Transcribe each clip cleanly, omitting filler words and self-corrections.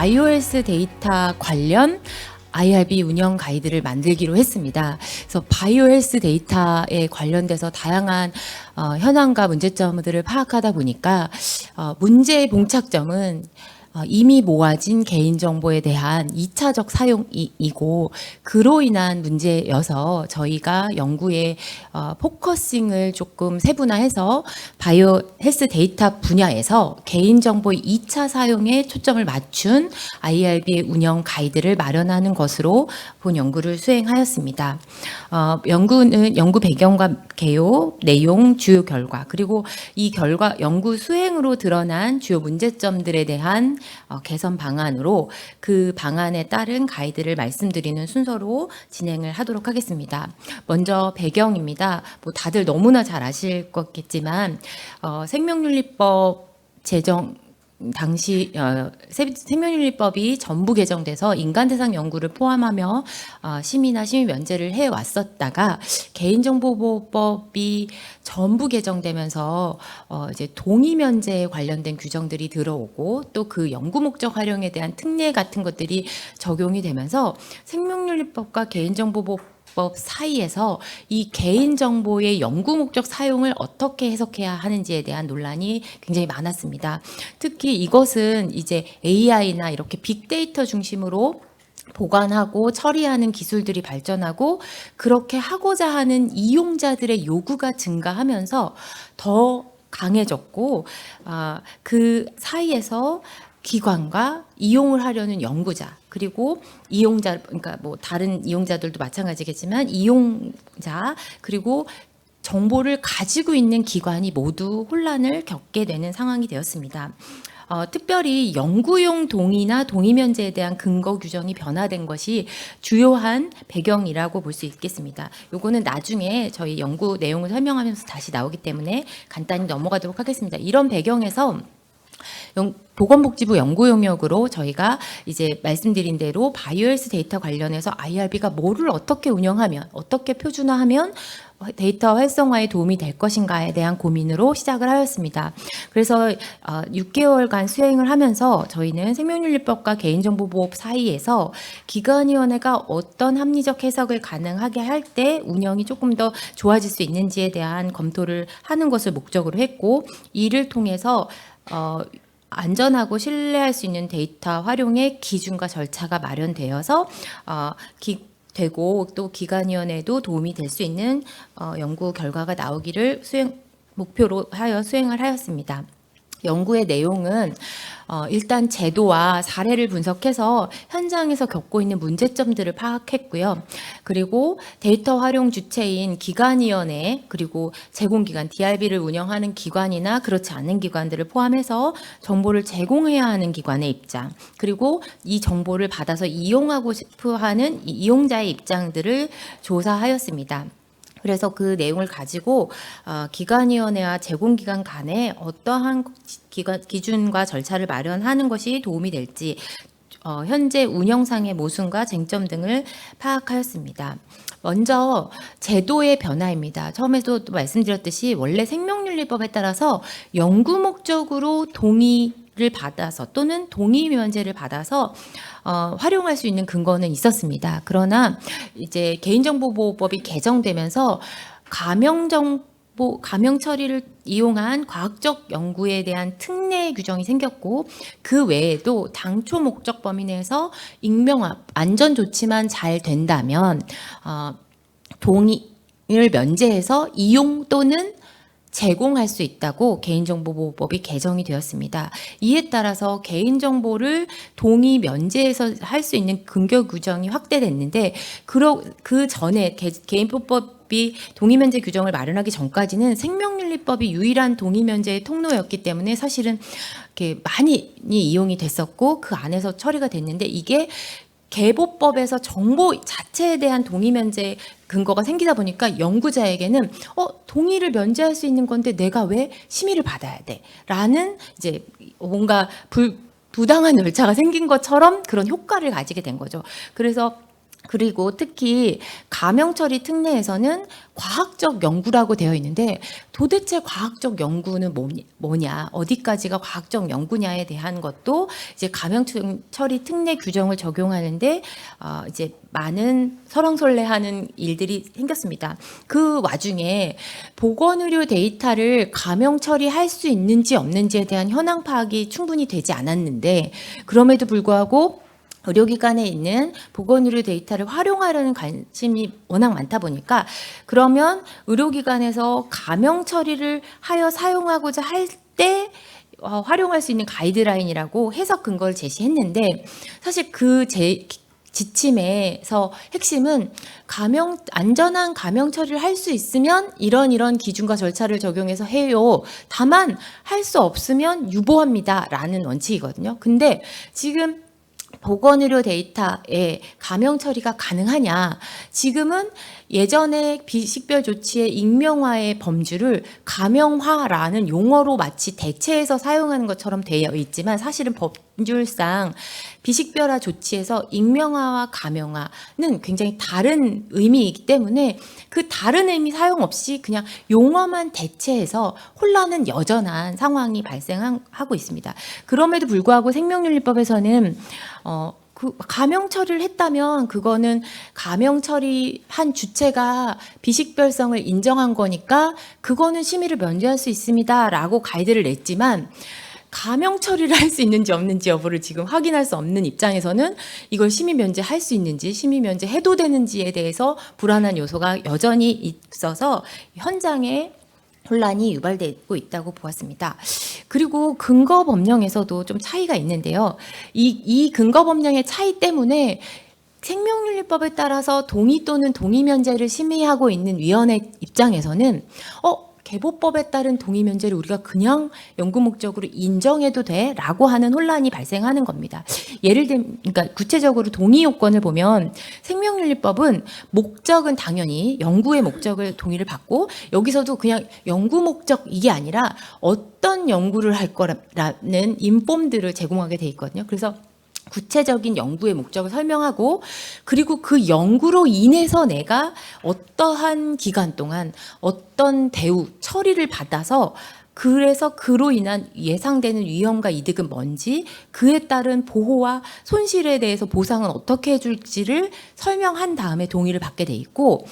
바이오헬스 데이터 관련 IRB 운영 가이드를 만들기로 했습니다. 그래서 바이오헬스 데이터에 관련돼서 다양한 현황과 문제점들을 파악하다 보니까 문제의 봉착점은 이미 모아진 개인정보에 대한 2차적 사용이고 그로 인한 문제여서 저희가 연구의 포커싱을 조금 세분화해서 바이오 헬스 데이터 분야에서 개인정보의 2차 사용에 초점을 맞춘 IRB의 운영 가이드를 마련하는 것으로 본 연구를 수행하였습니다. 연구 배경과 개요, 내용, 주요 결과, 그리고 이 결과 연구 수행으로 드러난 주요 문제점들에 대한 개선 방안으로 그 방안에 따른 가이드를 말씀드리는 순서로 진행을 하도록 하겠습니다. 먼저 배경입니다. 뭐 다들 너무나 잘 아실 거겠지만 생명윤리법 제정 당시 생명윤리법이 전부 개정돼서 인간대상 연구를 포함하며 심의나 심의 면제를 해왔었다가 개인정보보호법이 전부 개정되면서 이제 동의 면제에 관련된 규정들이 들어오고 또 그 연구 목적 활용에 대한 특례 같은 것들이 적용이 되면서 생명윤리법과 개인정보보호법 사이에서 이 개인정보의 연구 목적 사용을 어떻게 해석해야 하는지에 대한 논란이 굉장히 많았습니다. 특히 이것은 이제 AI나 이렇게 빅데이터 중심으로 보관하고 처리하는 기술들이 발전하고 그렇게 하고자 하는 이용자들의 요구가 증가하면서 더 강해졌고 그 사이에서 기관과 이용을 하려는 연구자 그리고 이용자 그러니까 뭐 다른 이용자들도 마찬가지겠지만 이용자 그리고 정보를 가지고 있는 기관이 모두 혼란을 겪게 되는 상황이 되었습니다. 특별히 연구용 동의나 동의 면제에 대한 근거 규정이 변화된 것이 주요한 배경이라고 볼 수 있겠습니다. 요거는 나중에 저희 연구 내용을 설명하면서 다시 나오기 때문에 간단히 넘어가도록 하겠습니다. 이런 배경에서 보건복지부 연구 용역으로 저희가 이제 말씀드린 대로 바이오헬스 데이터 관련해서 IRB가 뭐를 어떻게 운영하면 어떻게 표준화하면 데이터 활성화에 도움이 될 것인가에 대한 고민으로 시작을 하였습니다. 그래서 6개월간 수행을 하면서 저희는 생명윤리법과 개인정보보호법 사이에서 기관위원회가 어떤 합리적 해석을 가능하게 할 때 운영이 조금 더 좋아질 수 있는지에 대한 검토를 하는 것을 목적으로 했고 이를 통해서 안전하고 신뢰할 수 있는 데이터 활용의 기준과 절차가 마련되어서 되고 또 기관위원회도 도움이 될 수 있는 연구 결과가 나오기를 목표로 하여 수행을 하였습니다. 연구의 내용은 일단 제도와 사례를 분석해서 현장에서 겪고 있는 문제점들을 파악했고요. 그리고 데이터 활용 주체인 기관위원회 그리고 제공기관 DRB를 운영하는 기관이나 그렇지 않은 기관들을 포함해서 정보를 제공해야 하는 기관의 입장 그리고 이 정보를 받아서 이용하고 싶어 하는 이용자의 입장들을 조사하였습니다. 그래서 그 내용을 가지고 기관위원회와 제공기관 간에 어떠한 기준과 절차를 마련하는 것이 도움이 될지 현재 운영상의 모순과 쟁점 등을 파악하였습니다. 먼저 제도의 변화입니다. 처음에도 말씀드렸듯이 원래 생명윤리법에 따라서 연구 목적으로 동의를 받아서 또는 동의 면제를 받아서 활용할 수 있는 근거는 있었습니다. 그러나 이제 개인정보보호법이 개정되면서 가명 처리를 이용한 과학적 연구에 대한 특례 규정이 생겼고 그 외에도 당초 목적 범위 내에서 익명화, 안전 조치만 잘 된다면 동의를 면제해서 이용 또는 제공할 수 있다고 개인정보보호법이 개정이 되었습니다. 이에 따라서 개인정보를 동의 면제해서 할 수 있는 근거 규정이 확대됐는데 그 전에 개인보호법이 동의 면제 규정을 마련하기 전까지는 생명윤리법이 유일한 동의 면제의 통로였기 때문에 사실은 이렇게 많이 이용이 됐었고 그 안에서 처리가 됐는데 이게 개보법에서 정보 자체에 대한 동의 면제 근거가 생기다 보니까 연구자에게는 동의를 면제할 수 있는 건데 내가 왜 심의를 받아야 돼? 라는 이제 뭔가 부당한 절차가 생긴 것처럼 그런 효과를 가지게 된 거죠. 그래서 그리고 특히 가명처리 특례에서는 과학적 연구라고 되어 있는데 도대체 과학적 연구는 뭐냐, 어디까지가 과학적 연구냐에 대한 것도 이제 가명처리 특례 규정을 적용하는데 이제 많은 설왕설래하는 일들이 생겼습니다. 그 와중에 보건의료 데이터를 가명처리할 수 있는지 없는지에 대한 현황 파악이 충분히 되지 않았는데 그럼에도 불구하고 의료기관에 있는 보건의료 데이터를 활용하려는 관심이 워낙 많다 보니까 그러면 의료기관에서 가명 처리를 하여 사용하고자 할 때 활용할 수 있는 가이드라인이라고 해석 근거를 제시했는데 사실 그 지침에서 핵심은 안전한 가명 처리를 할 수 있으면 이런 기준과 절차를 적용해서 해요. 다만 할 수 없으면 유보합니다라는 원칙이거든요. 근데 지금 보건의료 데이터에 가명 처리가 가능하냐? 지금은 예전에 비식별 조치의 익명화의 범주를 가명화라는 용어로 마치 대체해서 사용하는 것처럼 되어 있지만 사실은 법률상 비식별화 조치에서 익명화와 가명화는 굉장히 다른 의미이기 때문에 그 다른 의미 사용 없이 그냥 용어만 대체해서 혼란은 여전한 상황이 발생하고 있습니다. 그럼에도 불구하고 생명윤리법에서는 그 가명 처리를 했다면 그거는 가명 처리한 주체가 비식별성을 인정한 거니까 그거는 심의를 면제할 수 있습니다라고 가이드를 냈지만 가명 처리를 할 수 있는지 없는지 여부를 지금 확인할 수 없는 입장에서는 이걸 심의 면제할 수 있는지 심의 면제해도 되는지에 대해서 불안한 요소가 여전히 있어서 현장에 혼란이 유발되고 있다고 보았습니다. 그리고 근거 법령에서도 좀 차이가 있는데요. 이 근거 법령의 차이 때문에 생명윤리법에 따라서 동의 또는 동의 면제를 심의하고 있는 위원회 입장에서는 개보법에 따른 동의 면제를 우리가 그냥 연구 목적으로 인정해도 돼? 라고 하는 혼란이 발생하는 겁니다. 예를 들면, 그러니까 구체적으로 동의 요건을 보면 생명윤리법은 목적은 당연히 연구의 목적을 동의를 받고 여기서도 그냥 연구 목적 이게 아니라 어떤 연구를 할 거라는 인폼들을 제공하게 돼 있거든요. 그래서 구체적인 연구의 목적을 설명하고 그리고 그 연구로 인해서 내가 어떠한 기간 동안 어떤 대우, 처리를 받아서 그래서 그로 인한 예상되는 위험과 이득은 뭔지 그에 따른 보호와 손실에 대해서 보상은 어떻게 해줄지를 설명한 다음에 동의를 받게 돼 있고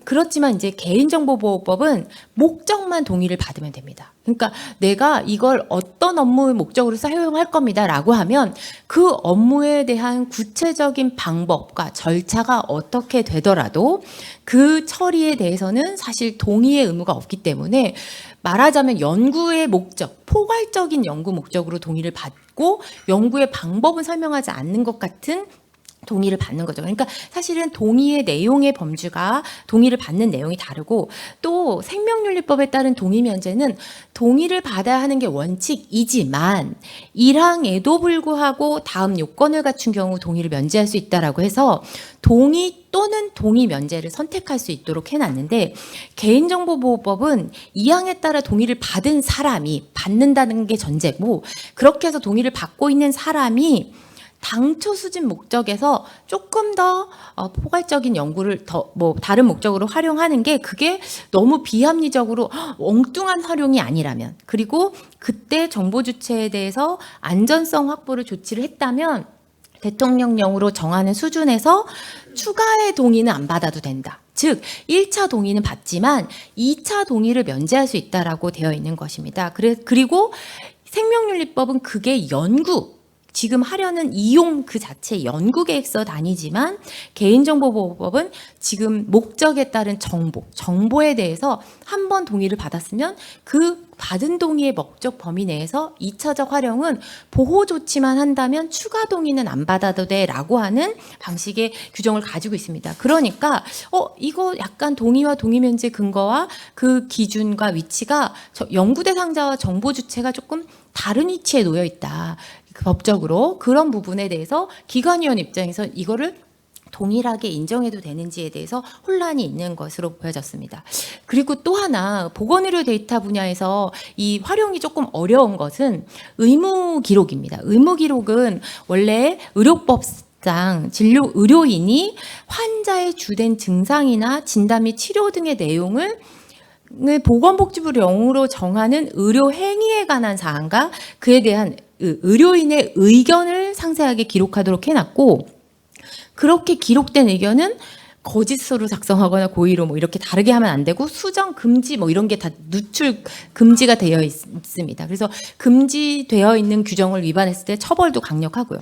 그렇지만 이제 개인정보보호법은 목적만 동의를 받으면 됩니다. 그러니까 내가 이걸 어떤 업무의 목적으로 사용할 겁니다 라고 하면 그 업무에 대한 구체적인 방법과 절차가 어떻게 되더라도 그 처리에 대해서는 사실 동의의 의무가 없기 때문에 말하자면 연구의 목적, 포괄적인 연구 목적으로 동의를 받고 연구의 방법은 설명하지 않는 것 같은 동의를 받는 거죠. 그러니까 사실은 동의의 내용의 범주가 동의를 받는 내용이 다르고 또 생명윤리법에 따른 동의 면제는 동의를 받아야 하는 게 원칙이지만 1항에도 불구하고 다음 요건을 갖춘 경우 동의를 면제할 수 있다라고 해서 동의 또는 동의 면제를 선택할 수 있도록 해놨는데 개인정보보호법은 2항에 따라 동의를 받은 사람이 받는다는 게 전제고 그렇게 해서 동의를 받고 있는 사람이 당초 수집 목적에서 조금 더 포괄적인 연구를 다른 목적으로 활용하는 게 그게 너무 비합리적으로 엉뚱한 활용이 아니라면 그리고 그때 정보 주체에 대해서 안전성 확보를 조치를 했다면 대통령령으로 정하는 수준에서 추가의 동의는 안 받아도 된다. 즉 1차 동의는 받지만 2차 동의를 면제할 수 있다라고 되어 있는 것입니다. 그리고 생명윤리법은 그게 지금 하려는 이용 그 자체 연구 계획서 단위지만 개인정보보호법은 지금 목적에 따른 정보에 대해서 한 번 동의를 받았으면 그 받은 동의의 목적 범위 내에서 2차적 활용은 보호 조치만 한다면 추가 동의는 안 받아도 돼라고 하는 방식의 규정을 가지고 있습니다. 그러니까 이거 약간 동의와 동의 면제 근거와 그 기준과 위치가 연구 대상자와 정보 주체가 조금 다른 위치에 놓여 있다. 법적으로 그런 부분에 대해서 기관위원 입장에서 이거를 동일하게 인정해도 되는지에 대해서 혼란이 있는 것으로 보여졌습니다. 그리고 또 하나 보건의료 데이터 분야에서 이 활용이 조금 어려운 것은 의무 기록입니다. 의무 기록은 원래 의료법 진료 의료인이 환자의 주된 증상이나 진단 및 치료 등의 내용을 보건복지부 영으로 정하는 의료 행위에 관한 사항과 그에 대한 의료인의 의견을 상세하게 기록하도록 해놨고, 그렇게 기록된 의견은 거짓서로 작성하거나 고의로 뭐 이렇게 다르게 하면 안 되고, 수정 금지 뭐 이런 게 다 누출 금지가 되어 있습니다. 그래서 금지되어 있는 규정을 위반했을 때 처벌도 강력하고요.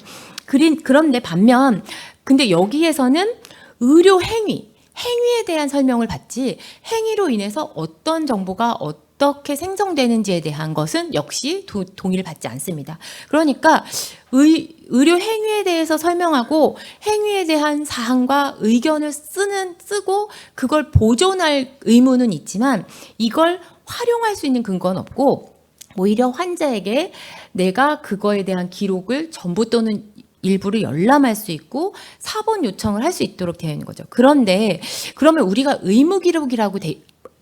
그런데 반면 근데 여기에서는 의료 행위에 대한 설명을 받지, 행위로 인해서 어떤 정보가 어떻게 생성되는지에 대한 것은 역시 동의를 받지 않습니다. 그러니까 의료 행위에 대해서 설명하고 행위에 대한 사항과 의견을 쓰고 그걸 보존할 의무는 있지만 이걸 활용할 수 있는 근거는 없고, 오히려 환자에게 내가 그거에 대한 기록을 전부 또는 일부를 열람할 수 있고 사본 요청을 할 수 있도록 되어 있는 거죠. 그런데 그러면 우리가 의무기록이라고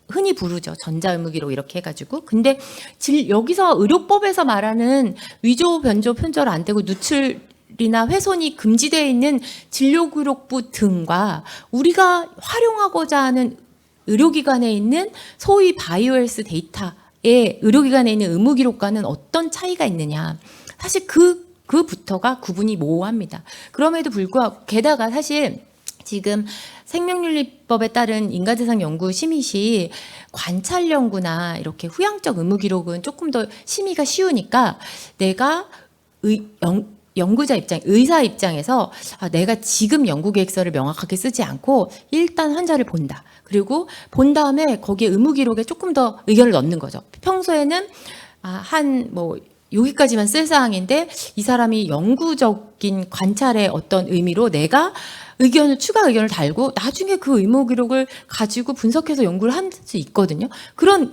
흔히 부르죠. 전자의무기록 이렇게 해가지고. 근데 여기서 의료법에서 말하는 위조, 변조, 편절 안 되고 누출이나 훼손이 금지되어 있는 진료기록부 등과 우리가 활용하고자 하는 의료기관에 있는 소위 바이오헬스 데이터의 의료기관에 있는 의무기록과는 어떤 차이가 있느냐. 사실 그부터가 구분이 모호합니다. 그럼에도 불구하고 게다가 사실 지금 생명윤리법에 따른 인가재산 연구 심의 시 관찰 연구나 이렇게 후양적 의무 기록은 조금 더 심의가 쉬우니까 내가 연구자 의사 입장에서 내가 지금 연구 계획서를 명확하게 쓰지 않고 일단 환자를 본다. 그리고 본 다음에 거기에 의무 기록에 조금 더 의견을 넣는 거죠. 평소에는 여기까지만 쓸 사항인데 이 사람이 영구적인 관찰의 어떤 의미로 내가 추가 의견을 달고 나중에 그 의무 기록을 가지고 분석해서 연구를 할 수 있거든요.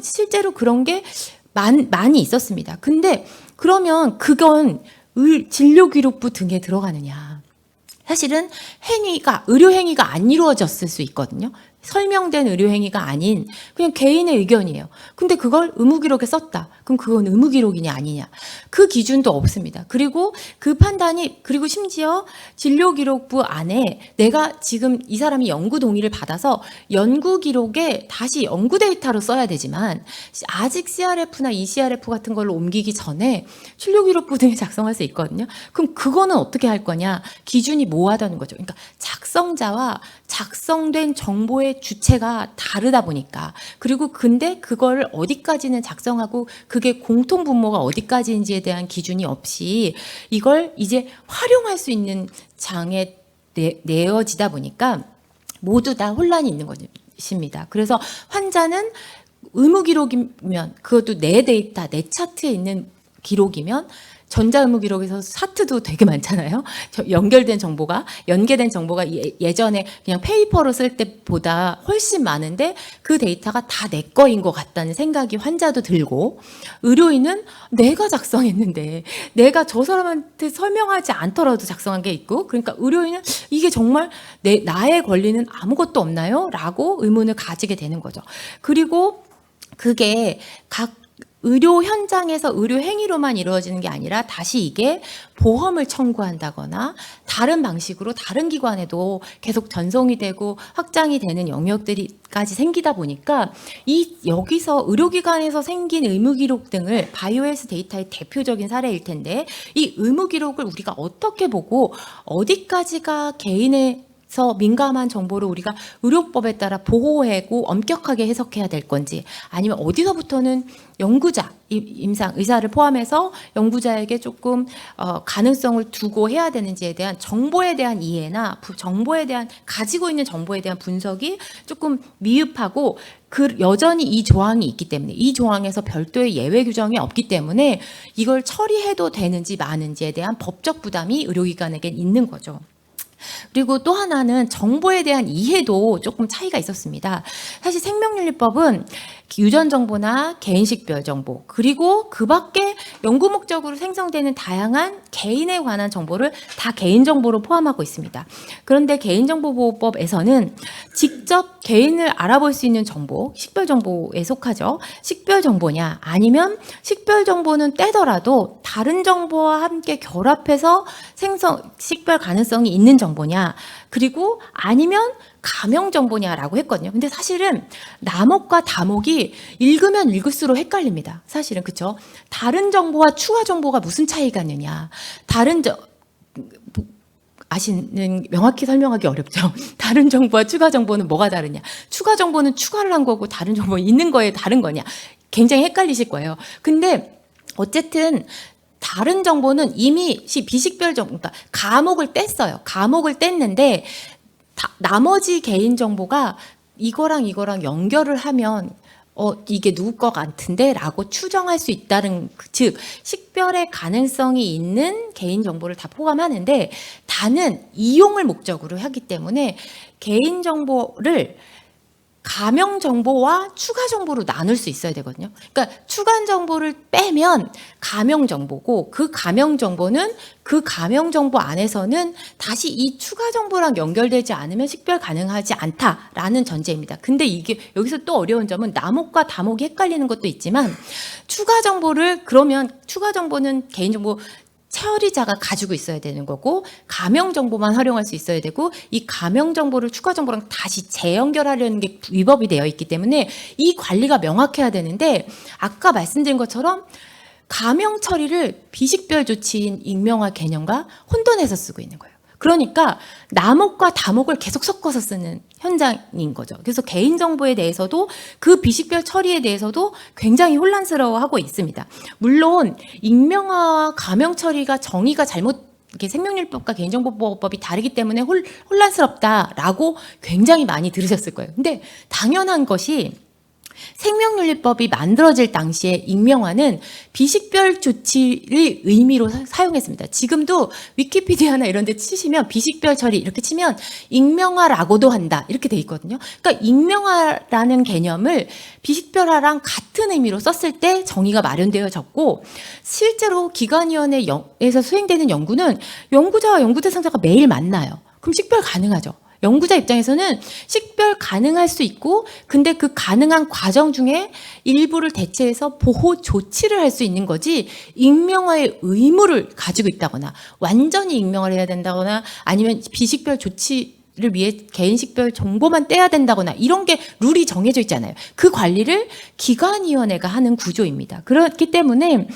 실제로 그런 게 많이 있었습니다. 근데 그러면 그건 진료기록부 등에 들어가느냐. 사실은 의료 행위가 안 이루어졌을 수 있거든요. 설명된 의료 행위가 아닌 그냥 개인의 의견이에요. 근데 그걸 의무기록에 썼다. 그럼 그건 의무기록이냐 아니냐. 그 기준도 없습니다. 그리고 그 판단이, 그리고 심지어 진료기록부 안에 내가 지금 이 사람이 연구 동의를 받아서 연구 기록에 다시 연구 데이터로 써야 되지만 아직 CRF나 ECRF 같은 걸로 옮기기 전에 진료기록부 등에 작성할 수 있거든요. 그럼 그거는 어떻게 할 거냐. 기준이 모호하다는 거죠. 그러니까 작성자와 작성된 정보의 주체가 다르다 보니까, 그리고 근데 그걸 어디까지는 작성하고 그게 공통 분모가 어디까지인지에 대한 기준이 없이 이걸 이제 활용할 수 있는 장에 내어지다 보니까 모두 다 혼란이 있는 것입니다. 그래서 환자는 의무 기록이면 그것도 내 데이터, 내 차트에 있는 기록이면 전자의무 기록에서 차트도 되게 많잖아요. 연계된 정보가 예전에 그냥 페이퍼로 쓸 때보다 훨씬 많은데 그 데이터가 다 내 거인 것 같다는 생각이 환자도 들고, 의료인은 내가 작성했는데 내가 저 사람한테 설명하지 않더라도 작성한 게 있고, 그러니까 의료인은 이게 정말 나의 권리는 아무것도 없나요? 라고 의문을 가지게 되는 거죠. 그리고 그게 각 의료 현장에서 의료 행위로만 이루어지는 게 아니라 다시 이게 보험을 청구한다거나 다른 방식으로 다른 기관에도 계속 전송이 되고 확장이 되는 영역들이까지 생기다 보니까 여기서 의료기관에서 생긴 의무기록 등을 바이오헬스 데이터의 대표적인 사례일 텐데, 이 의무기록을 우리가 어떻게 보고 어디까지가 개인의 민감한 정보를 우리가 의료법에 따라 보호하고 엄격하게 해석해야 될 건지, 아니면 어디서부터는 연구자, 의사를 포함해서 연구자에게 조금 가능성을 두고 해야 되는지에 대한 정보에 대한 이해나 가지고 있는 정보에 대한 분석이 조금 미흡하고, 여전히 이 조항이 있기 때문에, 이 조항에서 별도의 예외 규정이 없기 때문에 이걸 처리해도 되는지 마는지에 대한 법적 부담이 의료기관에겐 있는 거죠. 그리고 또 하나는 정보에 대한 이해도 조금 차이가 있었습니다. 사실 생명윤리법은 유전 정보나 개인식별 정보, 그리고 그 밖에 연구 목적으로 생성되는 다양한 개인에 관한 정보를 다 개인정보로 포함하고 있습니다. 그런데 개인정보보호법에서는 직접 개인을 알아볼 수 있는 정보, 식별정보에 속하죠. 식별정보냐, 아니면 식별정보는 떼더라도 다른 정보와 함께 결합해서 식별 가능성이 있는 정보냐, 그리고 아니면 가명 정보냐라고 했거든요. 근데 사실은 남옥과 다목이 읽으면 읽을수록 헷갈립니다. 사실은 그렇죠. 다른 정보와 추가 정보가 무슨 차이가 있느냐. 아시는 명확히 설명하기 어렵죠. 다른 정보와 추가 정보는 뭐가 다르냐. 추가 정보는 추가를 한 거고 다른 정보는 있는 거에 다른 거냐. 굉장히 헷갈리실 거예요. 근데 어쨌든 다른 정보는 이미 비식별 정보, 그러니까 감옥을 뗐어요. 감옥을 뗐는데 나머지 개인 정보가 이거랑 연결을 하면 이게 누구 것 같은데 라고 추정할 수 있다는, 즉 식별의 가능성이 있는 개인 정보를 다 포함하는데, 다는 이용을 목적으로 하기 때문에 개인 정보를 가명 정보와 추가 정보로 나눌 수 있어야 되거든요. 그러니까 추가 정보를 빼면 가명 정보고, 그 가명 정보는 그 가명 정보 안에서는 다시 이 추가 정보랑 연결되지 않으면 식별 가능하지 않다라는 전제입니다. 근데 이게 여기서 또 어려운 점은 남옥과 다목이 헷갈리는 것도 있지만, 추가 정보를, 그러면 추가 정보는 개인정보 처리자가 가지고 있어야 되는 거고, 가명 정보만 활용할 수 있어야 되고, 이 가명 정보를 추가 정보랑 다시 재연결하려는 게 위법이 되어 있기 때문에 이 관리가 명확해야 되는데, 아까 말씀드린 것처럼 가명 처리를 비식별 조치인 익명화 개념과 혼돈해서 쓰고 있는 거예요. 그러니까 남옥과 다목을 계속 섞어서 쓰는 현장인 거죠. 그래서 개인정보에 대해서도, 그 비식별 처리에 대해서도 굉장히 혼란스러워하고 있습니다. 물론 익명화와 가명 처리가 정의가 잘못, 이렇게 생명윤리법과 개인정보보호법이 다르기 때문에 혼란스럽다라고 굉장히 많이 들으셨을 거예요. 근데 당연한 것이, 생명윤리법이 만들어질 당시에 익명화는 비식별 조치를 의미로 사용했습니다. 지금도 위키피디아나 이런 데 치시면 비식별 처리 이렇게 치면 익명화라고도 한다 이렇게 돼 있거든요. 그러니까 익명화라는 개념을 비식별화랑 같은 의미로 썼을 때 정의가 마련되어졌고, 실제로 기관위원회에서 수행되는 연구는 연구자와 연구 대상자가 매일 만나요. 그럼 식별 가능하죠. 연구자 입장에서는 식별 가능할 수 있고, 근데 그 가능한 과정 중에 일부를 대체해서 보호 조치를 할 수 있는 거지, 익명화의 의무를 가지고 있다거나 완전히 익명화를 해야 된다거나 아니면 비식별 조치를 위해 개인 식별 정보만 떼야 된다거나 이런 게 룰이 정해져 있잖아요. 그 관리를 기관위원회가 하는 구조입니다. 그렇기 때문에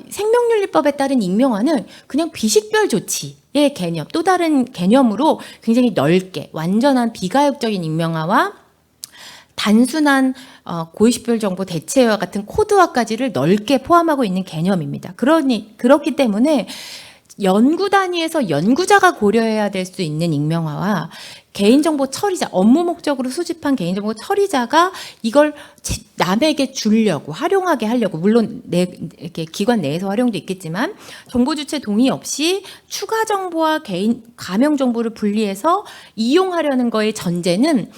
생명윤리법에 따른 익명화는 그냥 비식별 조치의 개념, 또 다른 개념으로 굉장히 넓게 완전한 비가역적인 익명화와 단순한 고위식별 정보 대체와 같은 코드화까지를 넓게 포함하고 있는 개념입니다. 그렇기 때문에 연구 단위에서 연구자가 고려해야 될 수 있는 익명화와 개인정보 처리자, 업무 목적으로 수집한 개인정보 처리자가 이걸 남에게 주려고, 활용하게 하려고, 물론 이렇게 기관 내에서 활용도 있겠지만 정보 주체 동의 없이 추가 정보와 가명 정보를 분리해서 이용하려는 거의 전제는,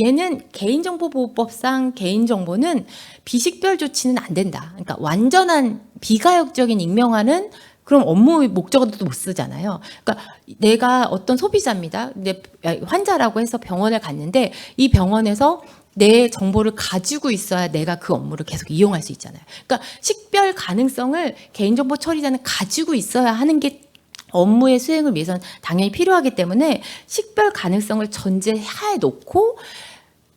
얘는 개인정보보호법상 개인정보는 비식별 조치는 안 된다. 그러니까 완전한 비가역적인 익명화는 그럼 업무 목적으로도 못 쓰잖아요. 그러니까 내가 어떤 소비자입니다. 환자라고 해서 병원에 갔는데 이 병원에서 내 정보를 가지고 있어야 내가 그 업무를 계속 이용할 수 있잖아요. 그러니까 식별 가능성을 개인정보 처리자는 가지고 있어야 하는 게 업무의 수행을 위해서는 당연히 필요하기 때문에 식별 가능성을 전제하에 놓고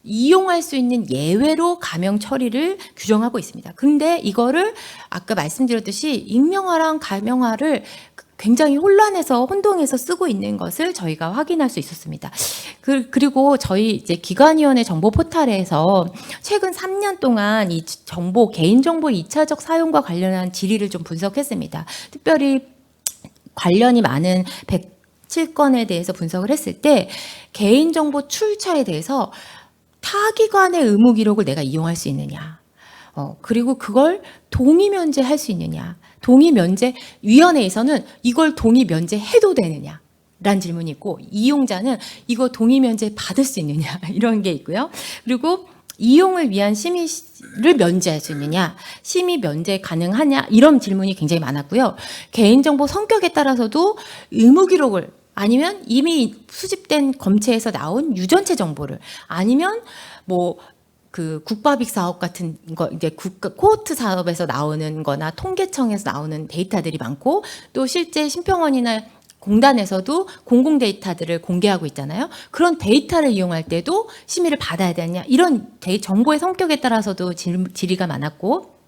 이용할 수 있는 예외로 가명 처리를 규정하고 있습니다. 근데 이거를 아까 말씀드렸듯이 익명화랑 가명화를 굉장히 혼동해서 쓰고 있는 것을 저희가 확인할 수 있었습니다. 그리고 저희 이제 기관위원회 정보 포털에서 최근 3년 동안 이 개인정보 2차적 사용과 관련한 질의를 좀 분석했습니다. 특별히 관련이 많은 107건에 대해서 분석을 했을 때 개인정보 출처에 대해서 타기관의 의무 기록을 내가 이용할 수 있느냐, 그리고 그걸 동의 면제할 수 있느냐, 동의 면제 위원회에서는 이걸 동의 면제해도 되느냐, 라는 질문이 있고, 이용자는 이거 동의 면제 받을 수 있느냐 이런 게 있고요. 그리고 이용을 위한 심의를 면제할 수 있느냐, 심의 면제 가능하냐 이런 질문이 굉장히 많았고요. 개인정보 성격에 따라서도 의무 기록을 아니면 이미 수집된 검체에서 나온 유전체 정보를 아니면 뭐 그 국밥익 사업 같은 거 이제 코호트 사업에서 나오는 거나 통계청에서 나오는 데이터들이 많고 또 실제 심평원이나 공단에서도 공공 데이터들을 공개하고 있잖아요. 그런 데이터를 이용할 때도 심의를 받아야 되느냐 이런 정보의 성격에 따라서도 질의가 많았고,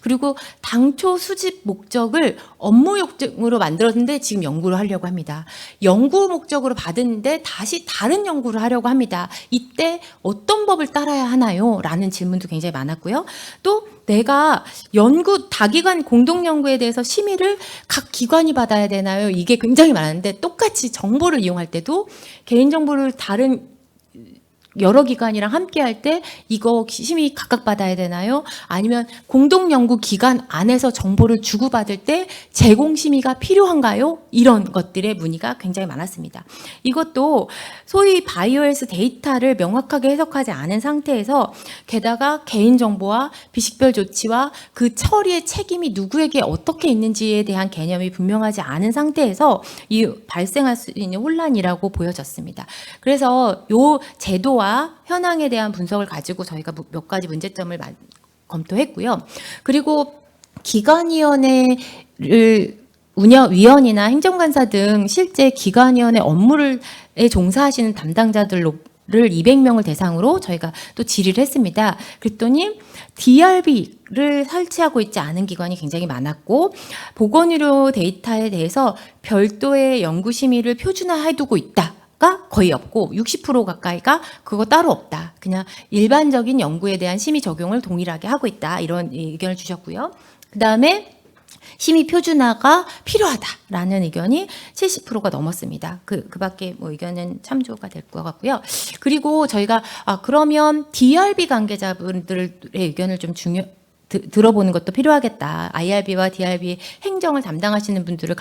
그리고 당초 수집 목적을 업무 목적으로 만들었는데 지금 연구를 하려고 합니다. 연구 목적으로 받았는데 다시 다른 연구를 하려고 합니다. 이때 어떤 법을 따라야 하나요? 라는 질문도 굉장히 많았고요. 또 내가 다기관 공동연구에 대해서 심의를 각 기관이 받아야 되나요? 이게 굉장히 많았는데 똑같이 정보를 이용할 때도 개인정보를 다른 여러 기관이랑 함께 할 때 이거 심의 각각 받아야 되나요? 아니면 공동연구 기관 안에서 정보를 주고받을 때 제공심의가 필요한가요? 이런 것들의 문의가 굉장히 많았습니다. 이것도 소위 바이오헬스 데이터를 명확하게 해석하지 않은 상태에서 게다가 개인정보와 비식별 조치와 그 처리의 책임이 누구에게 어떻게 있는지에 대한 개념이 분명하지 않은 상태에서 이 발생할 수 있는 혼란이라고 보여졌습니다. 그래서 이 제도와 현황에 대한 분석을 가지고 저희가 몇 가지 문제점을 검토했고요. 그리고 기관위원회를 위원이나 행정관사 등 실제 기관위원회 업무에 종사하시는 담당자들을 200명을 대상으로 저희가 또 질의를 했습니다. 그랬더니 DRB를 설치하고 있지 않은 기관이 굉장히 많았고, 보건의료 데이터에 대해서 별도의 연구심의를 표준화해두고 있다. 가 거의 없고 60% 가까이가 그거 따로 없다. 그냥 일반적인 연구에 대한 심의 적용을 동일하게 하고 있다. 이런 의견을 주셨고요. 그다음에 심의 표준화가 필요하다라는 의견이 70%가 넘었습니다. 그 밖에 뭐 의견은 참조가 될 것 같고요. 그리고 저희가 그러면 DRB 관계자분들의 의견을 좀 들어보는 것도 필요하겠다. IRB와 DRB 행정을 담당하시는 분들을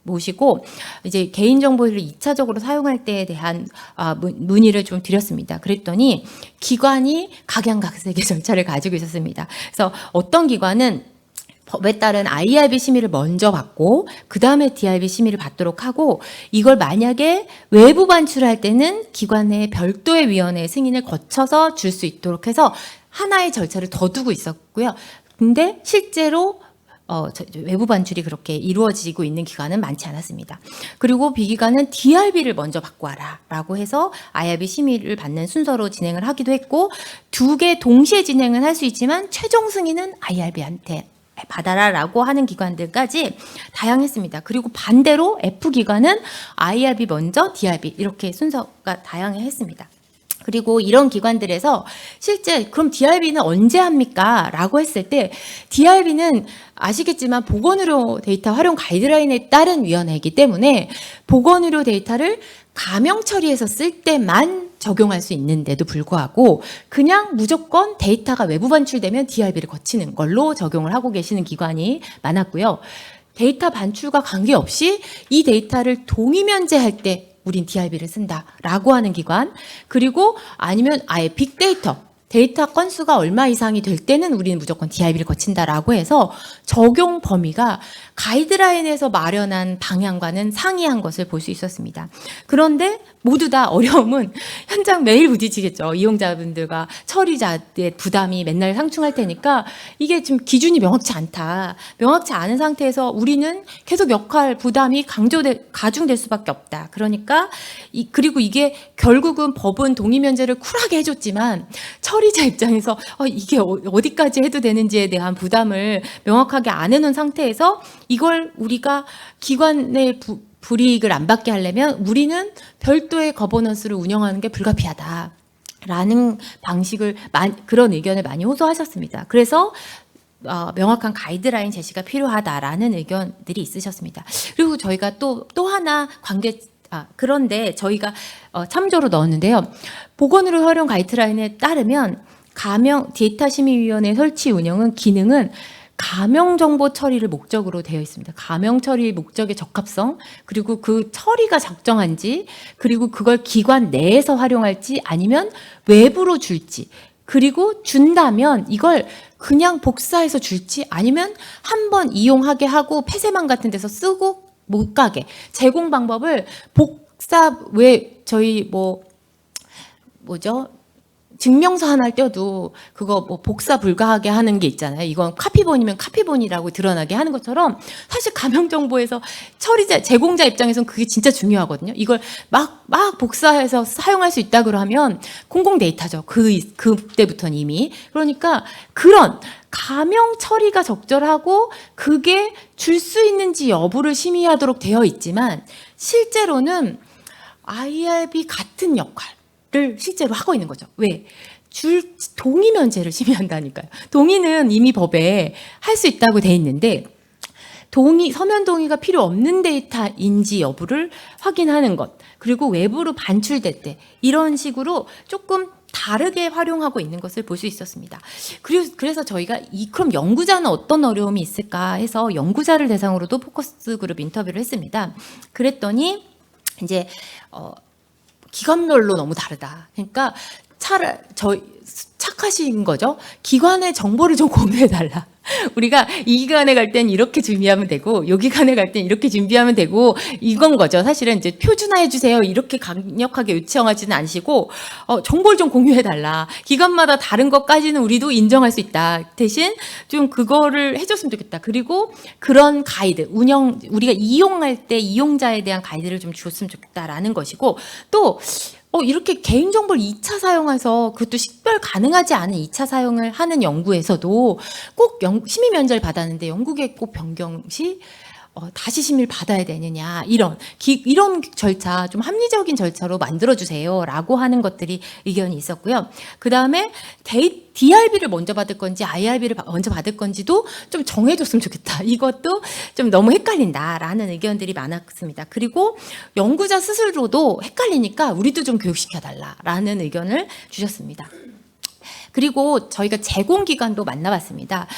모시고 이제 개인정보를 2차적으로 사용할 때에 대한 문의를 좀 드렸습니다. 그랬더니 기관이 각양각색의 절차를 가지고 있었습니다. 그래서 어떤 기관은 법에 따른 IRB 심의를 먼저 받고 그 다음에 DRB 심의를 받도록 하고, 이걸 만약에 외부 반출할 때는 기관 내 별도의 위원회 승인을 거쳐서 줄 수 있도록 해서 하나의 절차를 더 두고 있었고요. 근데 실제로 외부 반출이 그렇게 이루어지고 있는 기관은 많지 않았습니다. 그리고 B기관은 DRB를 먼저 받고 와라 라고 해서 IRB 심의를 받는 순서로 진행을 하기도 했고, 2개 동시에 진행은 할 수 있지만 최종 승인은 IRB한테 받아라 라고 하는 기관들까지 다양했습니다. 그리고 반대로 F기관은 IRB 먼저 DRB 이렇게 순서가 다양했습니다. 그리고 이런 기관들에서 실제 그럼 DRB는 언제 합니까? 라고 했을 때 DRB는 아시겠지만 보건의료 데이터 활용 가이드라인에 따른 위원회이기 때문에 보건의료 데이터를 가명 처리해서 쓸 때만 적용할 수 있는데도 불구하고 그냥 무조건 데이터가 외부 반출되면 DRB를 거치는 걸로 적용을 하고 계시는 기관이 많았고요. 데이터 반출과 관계없이 이 데이터를 동의 면제할 때 우린 DRB를 쓴다라고 하는 기관, 그리고 아니면 아예 빅데이터, 데이터 건수가 얼마 이상이 될 때는 우리는 무조건 DRB를 거친다라고 해서 적용 범위가 가이드라인에서 마련한 방향과는 상이한 것을 볼 수 있었습니다. 그런데 모두 다 어려움은 현장 매일 부딪히겠죠. 이용자분들과 처리자의 부담이 맨날 상충할 테니까 이게 좀 기준이 명확치 않다. 명확치 않은 상태에서 우리는 계속 역할 부담이 가중될 수밖에 없다. 그러니까 그리고 이게 결국은 법은 동의 면제를 쿨하게 해줬지만 처리자 입장에서 이게 어디까지 해도 되는지에 대한 부담을 명확하게 안 해놓은 상태에서 이걸 우리가 기관의 불이익을 안 받게 하려면 우리는 별도의 거버넌스를 운영하는 게 불가피하다라는 그런 의견을 많이 호소하셨습니다. 그래서 명확한 가이드라인 제시가 필요하다라는 의견들이 있으셨습니다. 그리고 저희가 또 하나 그런데 저희가 참조로 넣었는데요. 보건의료 활용 가이드라인에 따르면 가명 데이터 심의위원회 설치 운영은 기능은 가명 정보 처리를 목적으로 되어 있습니다. 가명 처리 목적의 적합성, 그리고 그 처리가 적정한지, 그리고 그걸 기관 내에서 활용할지 아니면 외부로 줄지, 그리고 준다면 이걸 그냥 복사해서 줄지 아니면 한번 이용하게 하고 폐쇄망 같은 데서 쓰고 못 가게 제공 방법을 복사, 왜 저희 뭐죠? 증명서 하나를 떼도 그거 뭐 복사 불가하게 하는 게 있잖아요. 이건 카피본이면 카피본이라고 드러나게 하는 것처럼 사실 가명 정보에서 처리자, 제공자 입장에서는 그게 진짜 중요하거든요. 이걸 막 복사해서 사용할 수 있다고 하면 공공 데이터죠. 그때부터는 이미. 그러니까 그런 가명 처리가 적절하고 그게 줄 수 있는지 여부를 심의하도록 되어 있지만 실제로는 IRB 같은 역할을 실제로 하고 있는 거죠. 왜? 동의 면제를 심의한다니까요. 동의는 이미 법에 할 수 있다고 돼 있는데 서면 동의가 필요 없는 데이터인지 여부를 확인하는 것, 그리고 외부로 반출될 때 이런 식으로 조금 다르게 활용하고 있는 것을 볼 수 있었습니다. 그래서 저희가 그럼 연구자는 어떤 어려움이 있을까 해서 연구자를 대상으로도 포커스 그룹 인터뷰를 했습니다. 그랬더니 이제 기관별로 너무 다르다. 그러니까 착하신 거죠. 기관의 정보를 좀 공유해달라. 우리가 이 기관에 갈 땐 이렇게 준비하면 되고, 요 기관에 갈 땐 이렇게 준비하면 되고, 이건 거죠. 사실은 이제 표준화해 주세요. 이렇게 강력하게 요청하지는 않으시고, 정보를 좀 공유해달라. 기관마다 다른 것까지는 우리도 인정할 수 있다. 대신 좀 그거를 해줬으면 좋겠다. 그리고 그런 가이드, 우리가 이용할 때 이용자에 대한 가이드를 좀 줬으면 좋겠다라는 것이고, 또 이렇게 개인정보를 2차 사용해서 그것도 식별 가능하지 않은 2차 사용을 하는 연구에서도 꼭 심의 면제를 받았는데 연구계획 꼭 변경 시 다시 심의를 받아야 되느냐, 이런 절차, 좀 합리적인 절차로 만들어주세요라고 하는 것들이 의견이 있었고요. 그 다음에 DRB를 먼저 받을 건지 IRB를 먼저 받을 건지도 좀 정해줬으면 좋겠다. 이것도 좀 너무 헷갈린다라는 의견들이 많았습니다. 그리고 연구자 스스로도 헷갈리니까 우리도 좀 교육시켜달라라는 의견을 주셨습니다. 그리고 저희가 제공기관도 만나봤습니다.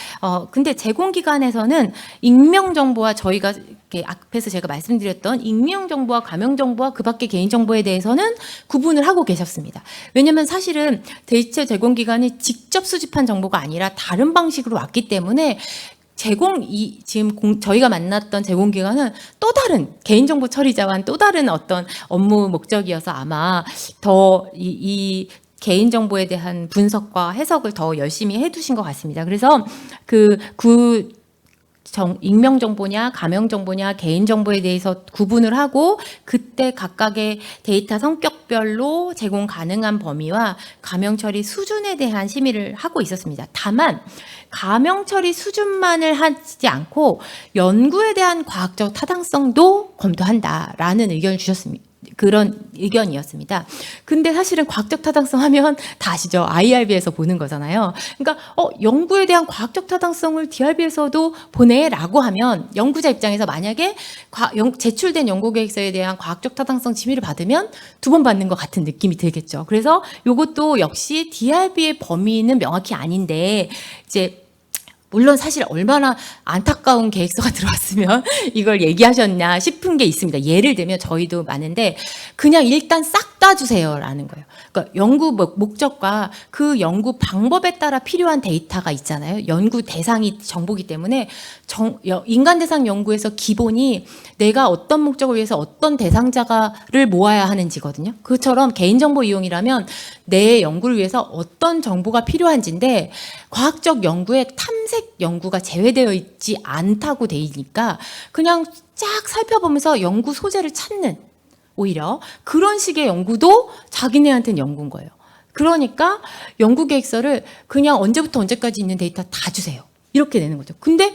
근데 제공기관에서는 익명정보와 저희가 이렇게 앞에서 제가 말씀드렸던 익명정보와 가명정보와 그 밖의 개인정보에 대해서는 구분을 하고 계셨습니다. 왜냐하면 사실은 데이터 제공기관이 직접 수집한 정보가 아니라 다른 방식으로 왔기 때문에 지금 저희가 만났던 제공기관은 또 다른 개인정보 처리자와는 또 다른 어떤 업무 목적이어서 아마 더 이 개인정보에 대한 분석과 해석을 더 열심히 해두신 것 같습니다. 그래서 익명정보냐 가명정보냐 개인정보에 대해서 구분을 하고 그때 각각의 데이터 성격별로 제공 가능한 범위와 가명처리 수준에 대한 심의를 하고 있었습니다. 다만 가명처리 수준만을 하지 않고 연구에 대한 과학적 타당성도 검토한다라는 의견을 주셨습니다. 그런 의견이었습니다. 근데 사실은 과학적 타당성 하면 다 아시죠? IRB에서 보는 거잖아요. 그러니까 연구에 대한 과학적 타당성을 DRB에서도 보내라고 하면 연구자 입장에서 만약에 제출된 연구계획서에 대한 과학적 타당성 심의를 받으면 2번 받는 것 같은 느낌이 들겠죠. 그래서 이것도 역시 DRB의 범위는 명확히 아닌데 이제 물론 사실 얼마나 안타까운 계획서가 들어왔으면 이걸 얘기하셨냐 싶은 게 있습니다. 예를 들면 저희도 많은데 그냥 일단 싹 다 주세요라는 거예요. 그러니까 연구 목적과 그 연구 방법에 따라 필요한 데이터가 있잖아요. 연구 대상이 정보기 때문에 인간 대상 연구에서 기본이 내가 어떤 목적을 위해서 어떤 대상자를 모아야 하는지거든요. 그처럼 개인정보 이용이라면 내 연구를 위해서 어떤 정보가 필요한지인데 과학적 연구에 탐색 연구가 제외되어 있지 않다고 돼 있으니까 그냥 쫙 살펴보면서 연구 소재를 찾는, 오히려 그런 식의 연구도 자기네한테는 연구인 거예요. 그러니까 연구 계획서를 그냥 언제부터 언제까지 있는 데이터 다 주세요. 이렇게 되는 거죠. 근데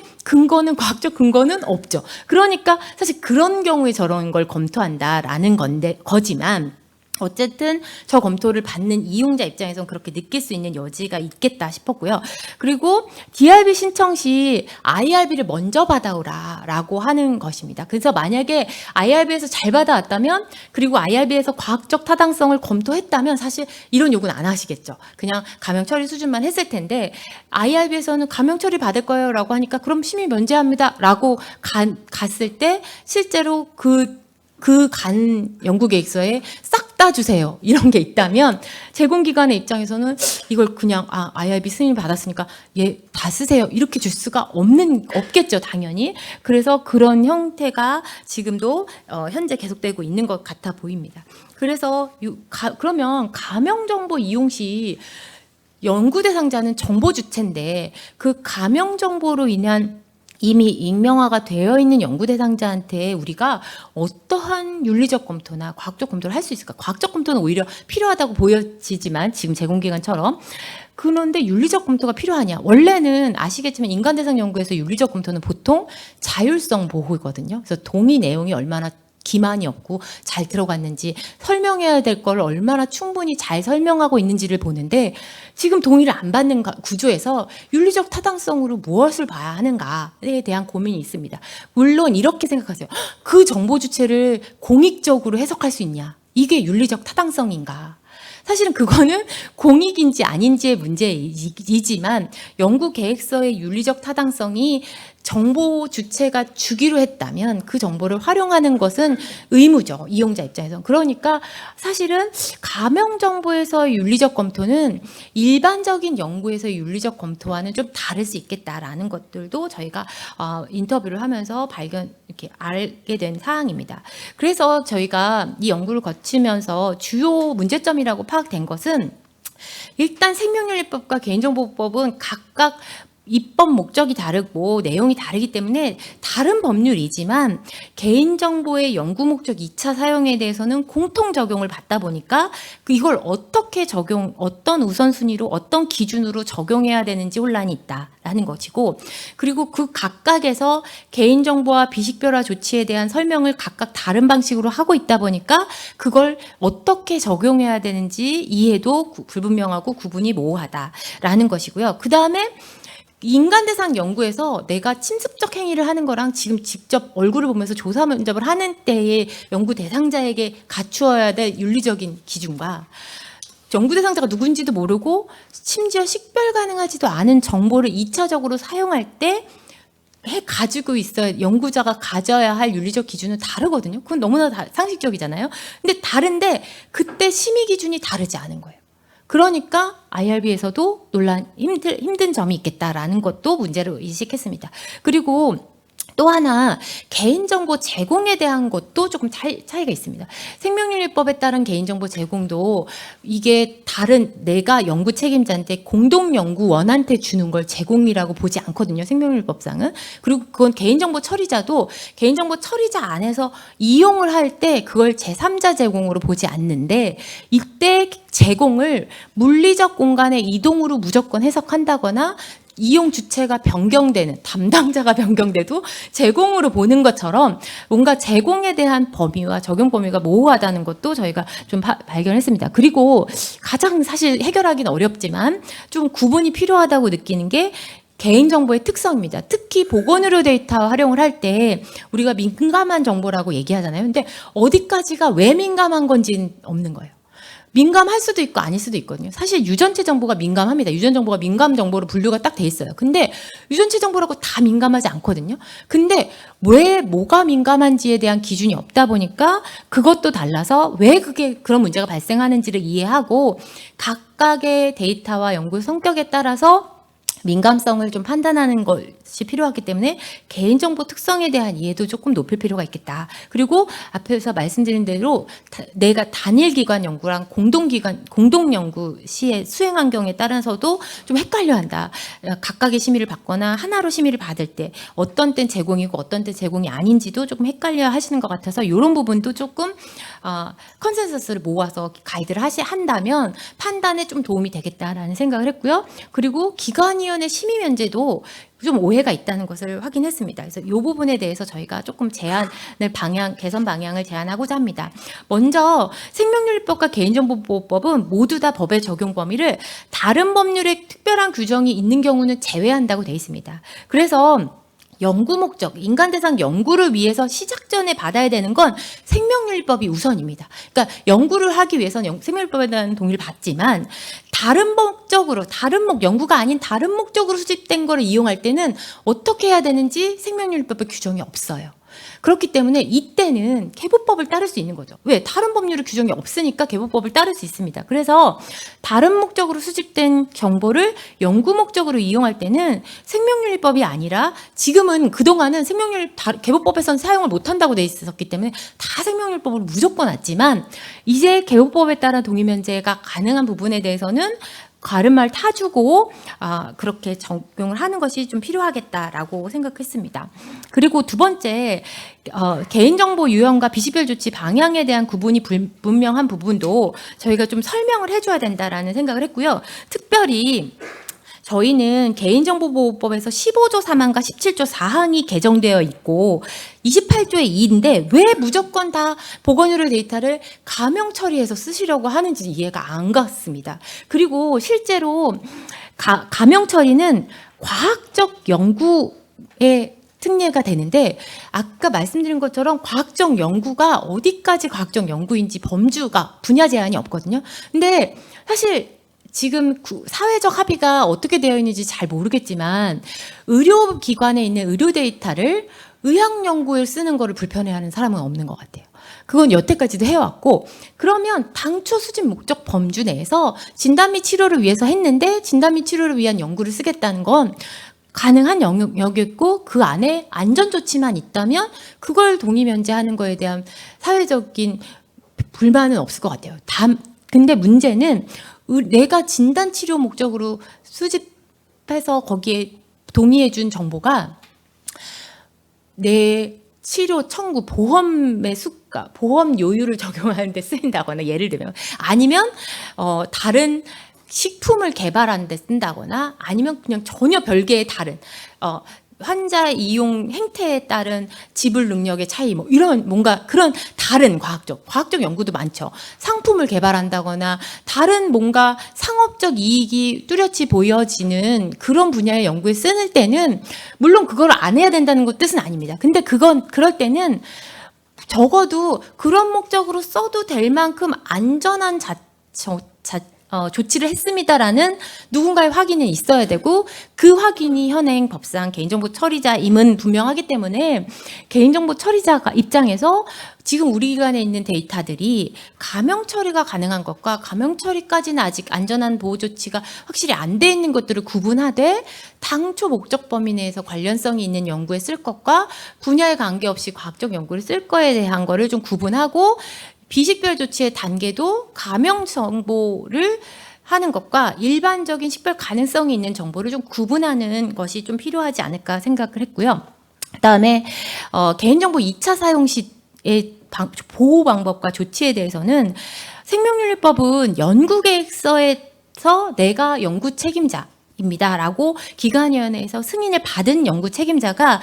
과학적 근거는 없죠. 그러니까 사실 그런 경우에 저런 걸 검토한다라는 거지만 어쨌든 저 검토를 받는 이용자 입장에선 그렇게 느낄 수 있는 여지가 있겠다 싶었고요. 그리고 DRB 신청 시 IRB를 먼저 받아오라라고 하는 것입니다. 그래서 만약에 IRB에서 잘 받아왔다면, 그리고 IRB에서 과학적 타당성을 검토했다면 사실 이런 요구는 안 하시겠죠. 그냥 감형 처리 수준만 했을 텐데, IRB에서는 감형 처리 받을 거예요라고 하니까 그럼 심의 면제합니다라고 갔을 때 실제로 그 간 연구계획서에 싹 다 주세요, 이런 게 있다면 제공기관의 입장에서는 이걸 그냥 IRB 승인 받았으니까 얘 다 쓰세요 이렇게 줄 수가 없겠죠, 당연히. 그래서 그런 형태가 지금도 현재 계속되고 있는 것 같아 보입니다. 그래서 그러면 감형정보 이용 시 연구 대상자는 정보 주체인데, 그 감형 정보로 인한 이미 익명화가 되어 있는 연구 대상자한테 우리가 어떠한 윤리적 검토나 과학적 검토를 할 수 있을까? 과학적 검토는 오히려 필요하다고 보여지지만, 지금 제공기관처럼. 그런데 윤리적 검토가 필요하냐? 원래는 아시겠지만 인간 대상 연구에서 윤리적 검토는 보통 자율성 보호거든요. 그래서 동의 내용이 얼마나 기만이 없고 잘 들어갔는지, 설명해야 될 걸 얼마나 충분히 잘 설명하고 있는지를 보는데, 지금 동의를 안 받는 구조에서 윤리적 타당성으로 무엇을 봐야 하는가에 대한 고민이 있습니다. 물론 이렇게 생각하세요. 그 정보 주체를 공익적으로 해석할 수 있냐? 이게 윤리적 타당성인가? 사실은 그거는 공익인지 아닌지의 문제이지만, 연구 계획서의 윤리적 타당성이 정보 주체가 주기로 했다면 그 정보를 활용하는 것은 의무죠, 이용자 입장에서. 그러니까 사실은 감형 정보에서의 윤리적 검토는 일반적인 연구에서의 윤리적 검토와는 좀 다를 수 있겠다라는 것들도 저희가 인터뷰를 하면서 이렇게 알게 된 사항입니다. 그래서 저희가 이 연구를 거치면서 주요 문제점이라고 파악된 것은, 일단 생명윤리법과 개인정보법은 각각 입법 목적이 다르고 내용이 다르기 때문에 다른 법률이지만, 개인정보의 연구 목적 2차 사용에 대해서는 공통 적용을 받다 보니까 이걸 어떻게 어떤 우선순위로 어떤 기준으로 적용해야 되는지 혼란이 있다라는 것이고, 그리고 그 각각에서 개인정보와 비식별화 조치에 대한 설명을 각각 다른 방식으로 하고 있다 보니까 그걸 어떻게 적용해야 되는지 이해도 불분명하고 구분이 모호하다라는 것이고요. 그 다음에 인간 대상 연구에서 내가 침습적 행위를 하는 거랑 지금 직접 얼굴을 보면서 조사 면접을 하는 때의 연구 대상자에게 갖추어야 될 윤리적인 기준과, 연구 대상자가 누군지도 모르고 심지어 식별 가능하지도 않은 정보를 2차적으로 사용할 때 가지고 있어야, 연구자가 가져야 할 윤리적 기준은 다르거든요. 그건 너무나 상식적이잖아요. 근데 다른데 그때 심의 기준이 다르지 않은 거예요. 그러니까 IRB에서도 힘든 점이 있겠다라는 것도 문제를 의식했습니다. 그리고 또 하나, 개인정보 제공에 대한 것도 조금 차이가 있습니다. 생명윤리법에 따른 개인정보 제공도 이게 내가 연구 책임자인데 공동연구원한테 주는 걸 제공이라고 보지 않거든요, 생명윤리법상은. 그리고 그건 개인정보 처리자도 개인정보 처리자 안에서 이용을 할 때 그걸 제3자 제공으로 보지 않는데, 이때 제공을 물리적 공간의 이동으로 무조건 해석한다거나 이용 주체가 변경되는, 담당자가 변경돼도 제공으로 보는 것처럼 뭔가 제공에 대한 범위와 적용 범위가 모호하다는 것도 저희가 좀 발견했습니다. 그리고 가장 사실 해결하기는 어렵지만 좀 구분이 필요하다고 느끼는 게 개인정보의 특성입니다. 특히 보건의료 데이터 활용을 할 때 우리가 민감한 정보라고 얘기하잖아요. 근데 어디까지가 왜 민감한 건지는 없는 거예요. 민감할 수도 있고 아닐 수도 있거든요. 사실 유전체 정보가 민감합니다. 유전 정보가 민감 정보로 분류가 딱 돼 있어요. 근데 유전체 정보라고 다 민감하지 않거든요. 근데 왜 뭐가 민감한지에 대한 기준이 없다 보니까 그것도 달라서 왜 그런 문제가 발생하는지를 이해하고 각각의 데이터와 연구 성격에 따라서 민감성을 좀 판단하는 것이 필요하기 때문에 개인정보 특성에 대한 이해도 조금 높일 필요가 있겠다. 그리고 앞에서 말씀드린 대로 내가 단일기관 연구랑 공동연구 시의 수행 환경에 따라서도 좀 헷갈려한다. 각각의 심의를 받거나 하나로 심의를 받을 때 어떤 땐 제공이고 어떤 땐 제공이 아닌지도 조금 헷갈려 하시는 것 같아서 이런 부분도 조금 컨센서스를 모아서 가이드를 한다면 판단에 좀 도움이 되겠다라는 생각을 했고요. 그리고 기관위원회 심의 면제도 좀 오해가 있다는 것을 확인했습니다. 그래서 이 부분에 대해서 저희가 조금 개선 방향을 제안하고자 합니다. 먼저 생명윤리법과 개인정보보호법은 모두 다 법의 적용 범위를 다른 법률에 특별한 규정이 있는 경우는 제외한다고 되어 있습니다. 그래서 연구 목적, 인간 대상 연구를 위해서 시작 전에 받아야 되는 건 생명윤리법이 우선입니다. 그러니까 연구를 하기 위해서는 생명윤리법에 대한 동의를 받지만 다른 목적으로, 연구가 아닌 다른 목적으로 수집된 거를 이용할 때는 어떻게 해야 되는지 생명윤리법에 규정이 없어요. 그렇기 때문에 이때는 개보법을 따를 수 있는 거죠. 왜? 다른 법률의 규정이 없으니까 개보법을 따를 수 있습니다. 그래서 다른 목적으로 수집된 정보를 연구 목적으로 이용할 때는 생명윤리법이 아니라 지금은 그동안은 개보법에서는 사용을 못한다고 돼 있었기 때문에 다 생명윤리법으로 무조건 왔지만 이제 개보법에 따라 동의면제가 가능한 부분에 대해서는 가름말 타주고 그렇게 적용을 하는 것이 좀 필요하겠다라고 생각했습니다. 그리고 두 번째, 개인정보 유형과 비식별 조치 방향에 대한 구분이 분명한 부분도 저희가 좀 설명을 해줘야 된다라는 생각을 했고요. 특별히 저희는 개인정보보호법에서 15조 3항과 17조 4항이 개정되어 있고 28조의 2인데 왜 무조건 다 보건의료 데이터를 가명 처리해서 쓰시려고 하는지 이해가 안 갔습니다. 그리고 실제로 가명 처리는 과학적 연구에 특례가 되는데 아까 말씀드린 것처럼 과학적 연구가 어디까지 과학적 연구인지 분야 제한이 없거든요. 근데 사실 지금 사회적 합의가 어떻게 되어 있는지 잘 모르겠지만 의료기관에 있는 의료 데이터를 의학연구에 쓰는 거를 불편해하는 사람은 없는 것 같아요. 그건 여태까지도 해왔고 그러면 당초 수집 목적 범주 내에서 진단 및 치료를 위해서 했는데 진단 및 치료를 위한 연구를 쓰겠다는 건 가능한 영역이고 그 안에 안전조치만 있다면 그걸 동의면제하는 거에 대한 사회적인 불만은 없을 것 같아요. 근데 문제는 내가 진단치료 목적으로 수집해서 거기에 동의해준 정보가 내 치료 청구 보험의 수가, 보험 요율을 적용하는 데 쓰인다거나 예를 들면 아니면 다른 식품을 개발하는 데 쓴다거나 아니면 그냥 전혀 별개의 다른 환자 이용 행태에 따른 지불 능력의 차이 이런 뭔가 그런 다른 과학적 연구도 많죠. 상품을 개발한다거나 다른 뭔가 상업적 이익이 뚜렷이 보여지는 그런 분야의 연구에 쓰는 때는 물론 그걸 안 해야 된다는 것 뜻은 아닙니다. 근데 그럴 때는 적어도 그런 목적으로 써도 될 만큼 안전한 조치를 했습니다라는 누군가의 확인이 있어야 되고 그 확인이 현행 법상 개인정보 처리자임은 분명하기 때문에 개인정보 처리자 입장에서 지금 우리 기관에 있는 데이터들이 가명 처리가 가능한 것과 가명 처리까지는 아직 안전한 보호 조치가 확실히 안 돼 있는 것들을 구분하되 당초 목적 범위 내에서 관련성이 있는 연구에 쓸 것과 분야에 관계없이 과학적 연구를 쓸 거에 대한 거를 좀 구분하고 비식별 조치의 단계도 가명 정보를 하는 것과 일반적인 식별 가능성이 있는 정보를 좀 구분하는 것이 좀 필요하지 않을까 생각을 했고요. 그다음에 개인정보 2차 사용 시의 보호 방법과 조치에 대해서는 생명윤리법은 연구계획서에서 내가 연구 책임자 입니다라고 기관위원회에서 승인을 받은 연구 책임자가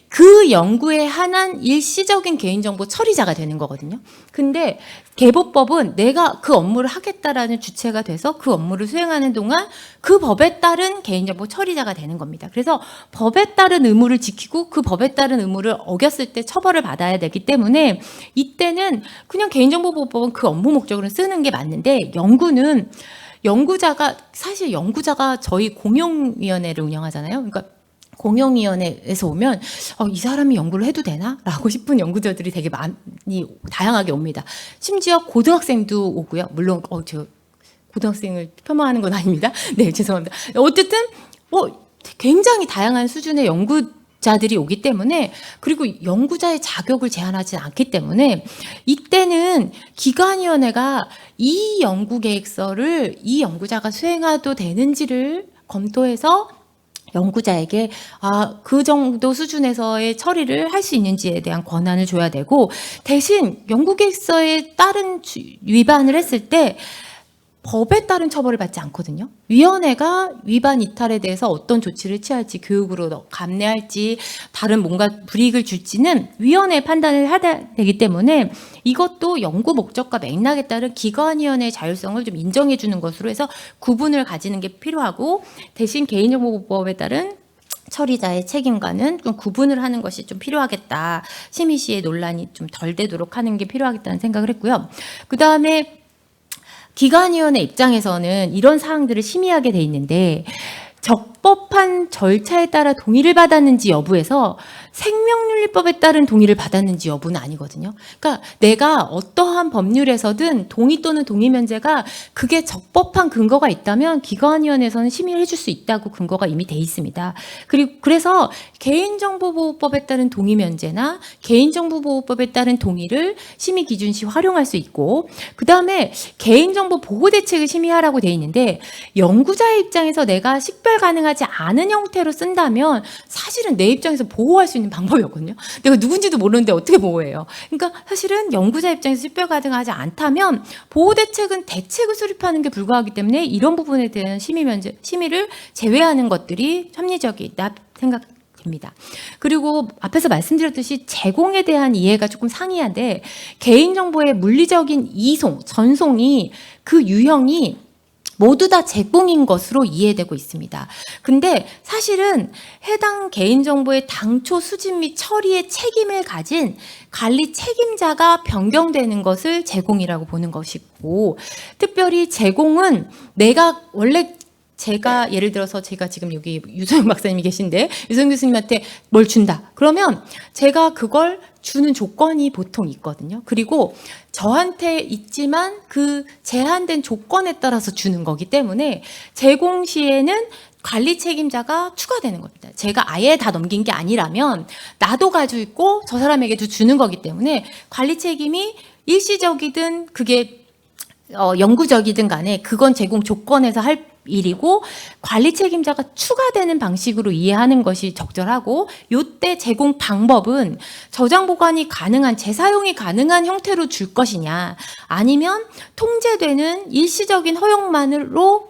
그 연구에 한한 일시적인 개인정보 처리자가 되는 거거든요. 근데 개보법은 내가 그 업무를 하겠다라는 주체가 돼서 그 업무를 수행하는 동안 그 법에 따른 개인정보 처리자가 되는 겁니다. 그래서 법에 따른 의무를 지키고 그 법에 따른 의무를 어겼을 때 처벌을 받아야 되기 때문에 이때는 그냥 개인정보보호법은 그 업무 목적으로 쓰는 게 맞는데 사실 연구자가 저희 공용위원회를 운영하잖아요. 그러니까 공용위원회에서 오면 이 사람이 연구를 해도 되나? 라고 싶은 연구자들이 되게 많이 다양하게 옵니다. 심지어 고등학생도 오고요. 물론 저 고등학생을 폄하하는 건 아닙니다. 네, 죄송합니다. 어쨌든 굉장히 다양한 수준의 연구자들이 오기 때문에 그리고 연구자의 자격을 제한하지 않기 때문에 이때는 기관위원회가 이 연구계획서를 이 연구자가 수행해도 되는지를 검토해서 연구자에게 그 정도 수준에서의 처리를 할 수 있는지에 대한 권한을 줘야 되고 대신 연구계획서에 따른 위반을 했을 때 법에 따른 처벌을 받지 않거든요. 위원회가 위반 이탈에 대해서 어떤 조치를 취할지, 교육으로 감내할지, 다른 뭔가 불이익을 줄지는 위원회의 판단을 해야 되기 때문에 이것도 연구 목적과 맥락에 따른 기관위원회의 자율성을 좀 인정해 주는 것으로 해서 구분을 가지는 게 필요하고, 대신 개인정보보호법에 따른 처리자의 책임과는 좀 구분을 하는 것이 좀 필요하겠다. 심의 시에 논란이 좀 덜 되도록 하는 게 필요하겠다는 생각을 했고요. 그 다음에 기관위원회 입장에서는 이런 사항들을 심의하게 돼 있는데, 적법한 절차에 따라 동의를 받았는지 여부에서 생명윤리법에 따른 동의를 받았는지 여부는 아니거든요. 그러니까 내가 어떠한 법률에서든 동의 또는 동의 면제가 그게 적법한 근거가 있다면 기관위원회에서는 심의를 해줄 수 있다고 근거가 이미 돼 있습니다. 그래서 개인정보보호법에 따른 동의 면제나 개인정보보호법에 따른 동의를 심의 기준 시 활용할 수 있고, 그 다음에 개인정보 보호 대책을 심의하라고 돼 있는데, 연구자의 입장에서 내가 식별 가능하지 않은 형태로 쓴다면 사실은 내 입장에서 보호할 수 있는 방법이었거든요. 내가 누군지도 모르는데 어떻게 보호해요? 그러니까 사실은 연구자 입장에서 식별 가능하지 않다면 보호 대책은 대책을 수립하는 게 불가하기 때문에 이런 부분에 대한 심의를 제외하는 것들이 합리적이다 생각됩니다. 그리고 앞에서 말씀드렸듯이 제공에 대한 이해가 조금 상이한데, 개인정보의 물리적인 이송, 전송이 그 유형이 모두 다 제공인 것으로 이해되고 있습니다. 근데 사실은 해당 개인정보의 당초 수집 및 처리의 책임을 가진 관리 책임자가 변경되는 것을 제공이라고 보는 것이고, 특별히 제공은 내가 원래 제가 예를 들어서 제가 지금 여기 유소영 박사님이 계신데 유소영 교수님한테 뭘 준다. 그러면 제가 그걸 주는 조건이 보통 있거든요. 그리고 저한테 있지만 그 제한된 조건에 따라서 주는 거기 때문에 제공 시에는 관리 책임자가 추가되는 겁니다. 제가 아예 다 넘긴 게 아니라면 나도 가지고 있고 저 사람에게도 주는 거기 때문에 관리 책임이 일시적이든 그게 영구적이든 간에 그건 제공 조건에서 할 일이고, 관리 책임자가 추가되는 방식으로 이해하는 것이 적절하고, 요때 제공 방법은 저장 보관이 가능한, 재사용이 가능한 형태로 줄 것이냐, 아니면 통제되는 일시적인 허용만으로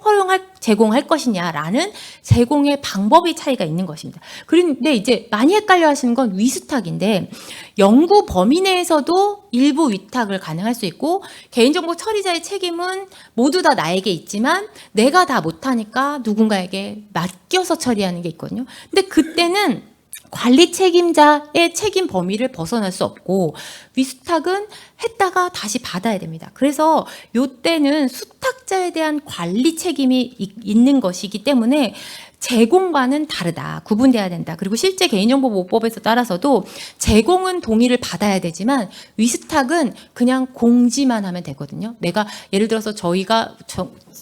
제공할 것이냐라는 제공의 방법의 차이가 있는 것입니다. 그런데 이제 많이 헷갈려 하시는 건 위수탁인데, 연구 범위 내에서도 일부 위탁을 가능할 수 있고, 개인정보 처리자의 책임은 모두 다 나에게 있지만 내가 다 못하니까 누군가에게 맡겨서 처리하는 게 있거든요. 근데 그때는 관리 책임자의 책임 범위를 벗어날 수 없고, 위수탁은 했다가 다시 받아야 됩니다. 그래서 요때는 수탁자에 대한 관리 책임이 있는 것이기 때문에 제공과는 다르다. 구분돼야 된다. 그리고 실제 개인정보보호법에서 따라서도 제공은 동의를 받아야 되지만 위수탁은 그냥 공지만 하면 되거든요. 내가 예를 들어서 저희가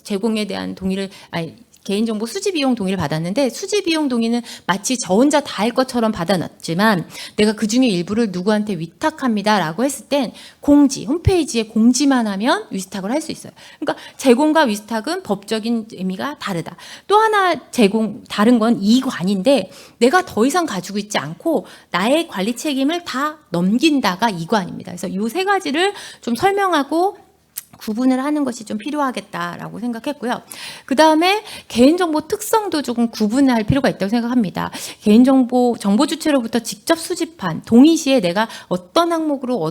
제공에 대한 동의를 개인정보 수집이용 동의를 받았는데, 수집이용 동의는 마치 저 혼자 다 할 것처럼 받아놨지만 내가 그중에 일부를 누구한테 위탁합니다라고 했을 땐 공지, 홈페이지에 공지만 하면 위탁을 할 수 있어요. 그러니까 제공과 위탁은 법적인 의미가 다르다. 또 하나 다른 건 이관인데, 내가 더 이상 가지고 있지 않고 나의 관리 책임을 다 넘긴다가 이관입니다. 그래서 이 세 가지를 좀 설명하고 구분을 하는 것이 좀 필요하겠다라고 생각했고요. 그 다음에 개인정보 특성도 조금 구분할 필요가 있다고 생각합니다. 개인정보 정보 주체로부터 직접 수집한 동의 시에 내가 어떤 항목으로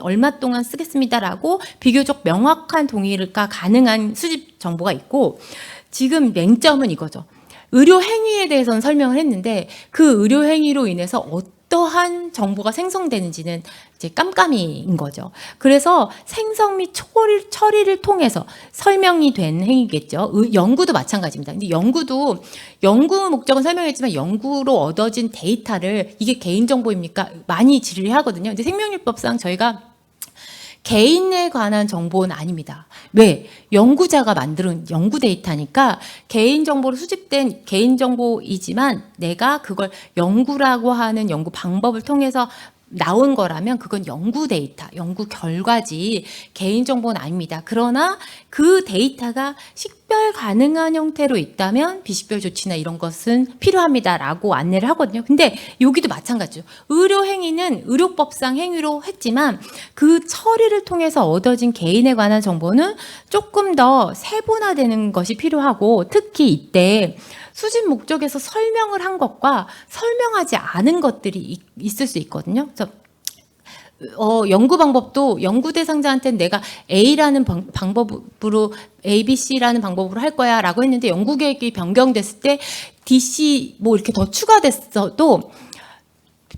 얼마 동안 쓰겠습니다라고 비교적 명확한 동의가 가능한 수집 정보가 있고, 지금 맹점은 이거죠. 의료 행위에 대해서는 설명을 했는데 그 의료 행위로 인해서 어떠한 정보가 생성되는지는 이제 깜깜이인 거죠. 그래서 생성 및 처리를 통해서 설명이 된 행위겠죠. 연구도 마찬가지입니다. 근데 연구 목적은 설명했지만 연구로 얻어진 데이터를 이게 개인정보입니까? 많이 질의하거든요. 근데 생명율법상 저희가 개인에 관한 정보는 아닙니다. 왜? 연구자가 만든 연구 데이터니까 개인정보로 수집된 개인정보이지만 내가 그걸 연구라고 하는 연구 방법을 통해서 나온 거라면 그건 연구 데이터, 연구 결과지 개인정보는 아닙니다. 그러나 그 데이터가 식별 가능한 형태로 있다면 비식별 조치나 이런 것은 필요합니다라고 안내를 하거든요. 근데 여기도 마찬가지죠. 의료 행위는 의료법상 행위로 했지만 그 처리를 통해서 얻어진 개인에 관한 정보는 조금 더 세분화되는 것이 필요하고, 특히 이때 수집 목적에서 설명을 한 것과 설명하지 않은 것들이 있을 수 있거든요. 그래서 연구 방법도 연구 대상자한테는 내가 A라는 방법으로 ABC라는 방법으로 할 거야 라고 했는데 연구 계획이 변경됐을 때 DC 뭐 이렇게 더 추가됐어도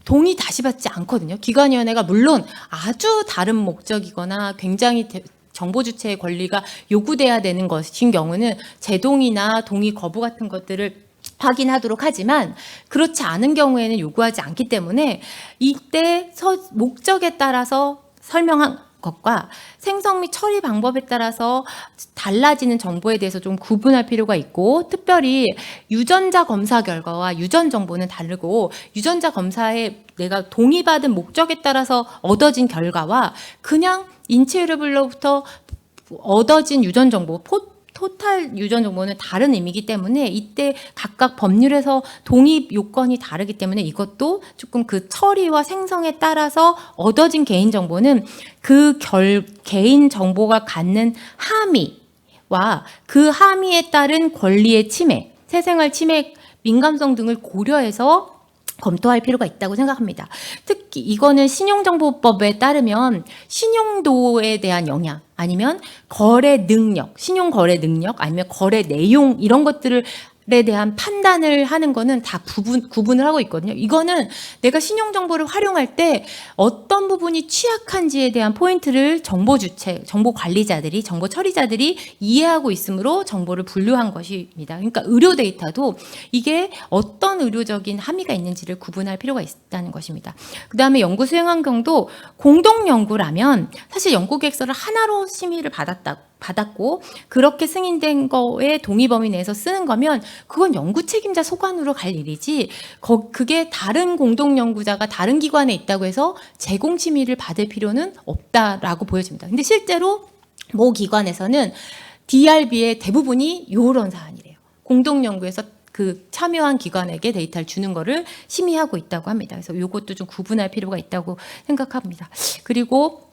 동의 다시 받지 않거든요. 기관위원회가 물론 아주 다른 목적이거나 굉장히 정보 주체의 권리가 요구돼야 되는 것인 경우는 제동이나 동의 거부 같은 것들을 확인하도록 하지만, 그렇지 않은 경우에는 요구하지 않기 때문에 이때 목적에 따라서 설명한 것과 생성 및 처리 방법에 따라서 달라지는 정보에 대해서 좀 구분할 필요가 있고, 특별히 유전자 검사 결과와 유전 정보는 다르고, 유전자 검사에 내가 동의받은 목적에 따라서 얻어진 결과와 그냥 인체의료블로부터 얻어진 유전 정보, 토탈 유전 정보는 다른 의미이기 때문에 이때 각각 법률에서 동의 요건이 다르기 때문에 이것도 조금 그 처리와 생성에 따라서 얻어진 개인 정보는 그 개인 정보가 갖는 함의와 그 함의에 따른 권리의 침해, 새생활 침해, 민감성 등을 고려해서 검토할 필요가 있다고 생각합니다. 특히 이거는 신용정보법에 따르면 신용도에 대한 영향, 아니면 거래 능력, 신용 거래 능력, 아니면 거래 내용, 이런 것들에 대한 판단을 하는 거는 다 구분을 하고 있거든요. 이거는 내가 신용정보를 활용할 때 어떤 부분이 취약한지에 대한 포인트를 정보 주체, 정보 관리자들이, 정보 처리자들이 이해하고 있으므로 정보를 분류한 것입니다. 그러니까 의료 데이터도 이게 어떤 의료적인 함의가 있는지를 구분할 필요가 있다는 것입니다. 그 다음에 연구 수행 환경도 공동 연구라면 사실 연구 계획서를 하나로 심의를 받았고 그렇게 승인된 거에 동의 범위 내에서 쓰는 거면 그건 연구 책임자 소관으로 갈 일이지, 그게 다른 공동 연구자가 다른 기관에 있다고 해서 제공 심의를 받을 필요는 없다라고 보여집니다. 근데 실제로 모 기관에서는 DRB의 대부분이 이런 사안이래요. 공동 연구에서 그 참여한 기관에게 데이터를 주는 거를 심의하고 있다고 합니다. 그래서 이것도 좀 구분할 필요가 있다고 생각합니다. 그리고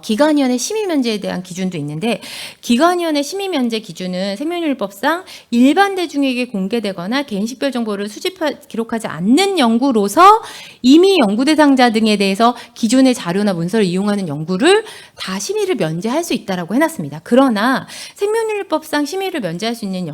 기관위원회 심의면제에 대한 기준도 있는데, 기관위원회 심의면제 기준은 생명윤리법상 일반 대중에게 공개되거나 개인식별 정보를 기록하지 않는 연구로서 이미 연구 대상자 등에 대해서 기존의 자료나 문서를 이용하는 연구를 다 심의를 면제할 수 있다라고 해놨습니다. 그러나 생명윤리법상 심의를 면제할 수 있는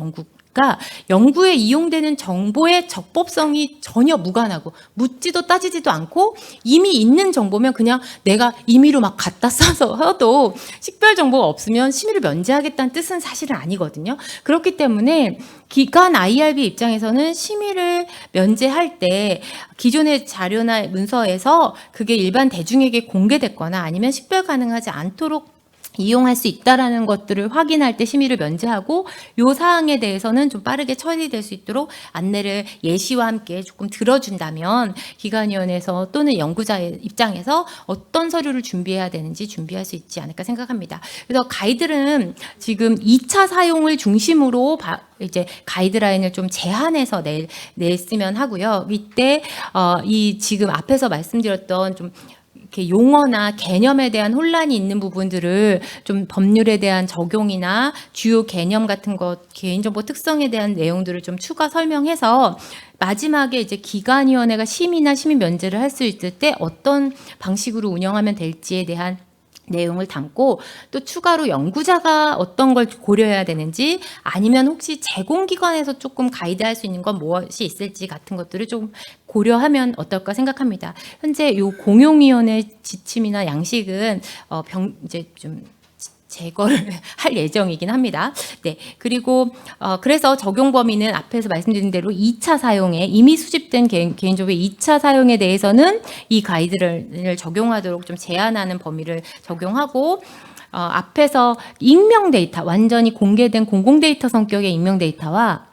연구에 이용되는 정보의 적법성이 전혀 무관하고 묻지도 따지지도 않고 이미 있는 정보면 그냥 내가 임의로 막 갖다 써서 해도 식별 정보가 없으면 심의를 면제하겠다는 뜻은 사실은 아니거든요. 그렇기 때문에 기관 IRB 입장에서는 심의를 면제할 때 기존의 자료나 문서에서 그게 일반 대중에게 공개됐거나 아니면 식별 가능하지 않도록 이용할 수 있다라는 것들을 확인할 때 심의를 면제하고, 요 사항에 대해서는 좀 빠르게 처리될 수 있도록 안내를 예시와 함께 조금 들어준다면 기관위원회에서 또는 연구자의 입장에서 어떤 서류를 준비해야 되는지 준비할 수 있지 않을까 생각합니다. 그래서 가이드는 지금 2차 사용을 중심으로 이제 가이드라인을 좀 제한해서 냈으면 하고요. 이때 이 지금 앞에서 말씀드렸던 좀 이렇게 용어나 개념에 대한 혼란이 있는 부분들을 좀 법률에 대한 적용이나 주요 개념 같은 것, 개인정보 특성에 대한 내용들을 좀 추가 설명해서 마지막에 이제 기관위원회가 심의나 심의 면제를 할 수 있을 때 어떤 방식으로 운영하면 될지에 대한 내용을 담고, 또 추가로 연구자가 어떤 걸 고려해야 되는지, 아니면 혹시 제공기관에서 조금 가이드할 수 있는 건 무엇이 있을지 같은 것들을 좀 고려하면 어떨까 생각합니다. 현재 요 공용위원회 지침이나 양식은 이제 좀 제거를 할 예정이긴 합니다. 네. 그리고 그래서 적용 범위는 앞에서 말씀드린 대로 2차 사용에 이미 수집된 개인정보의 2차 사용에 대해서는 이 가이드를 적용하도록 좀 제한하는 범위를 적용하고, 앞에서 익명 데이터, 완전히 공개된 공공 데이터 성격의 익명 데이터와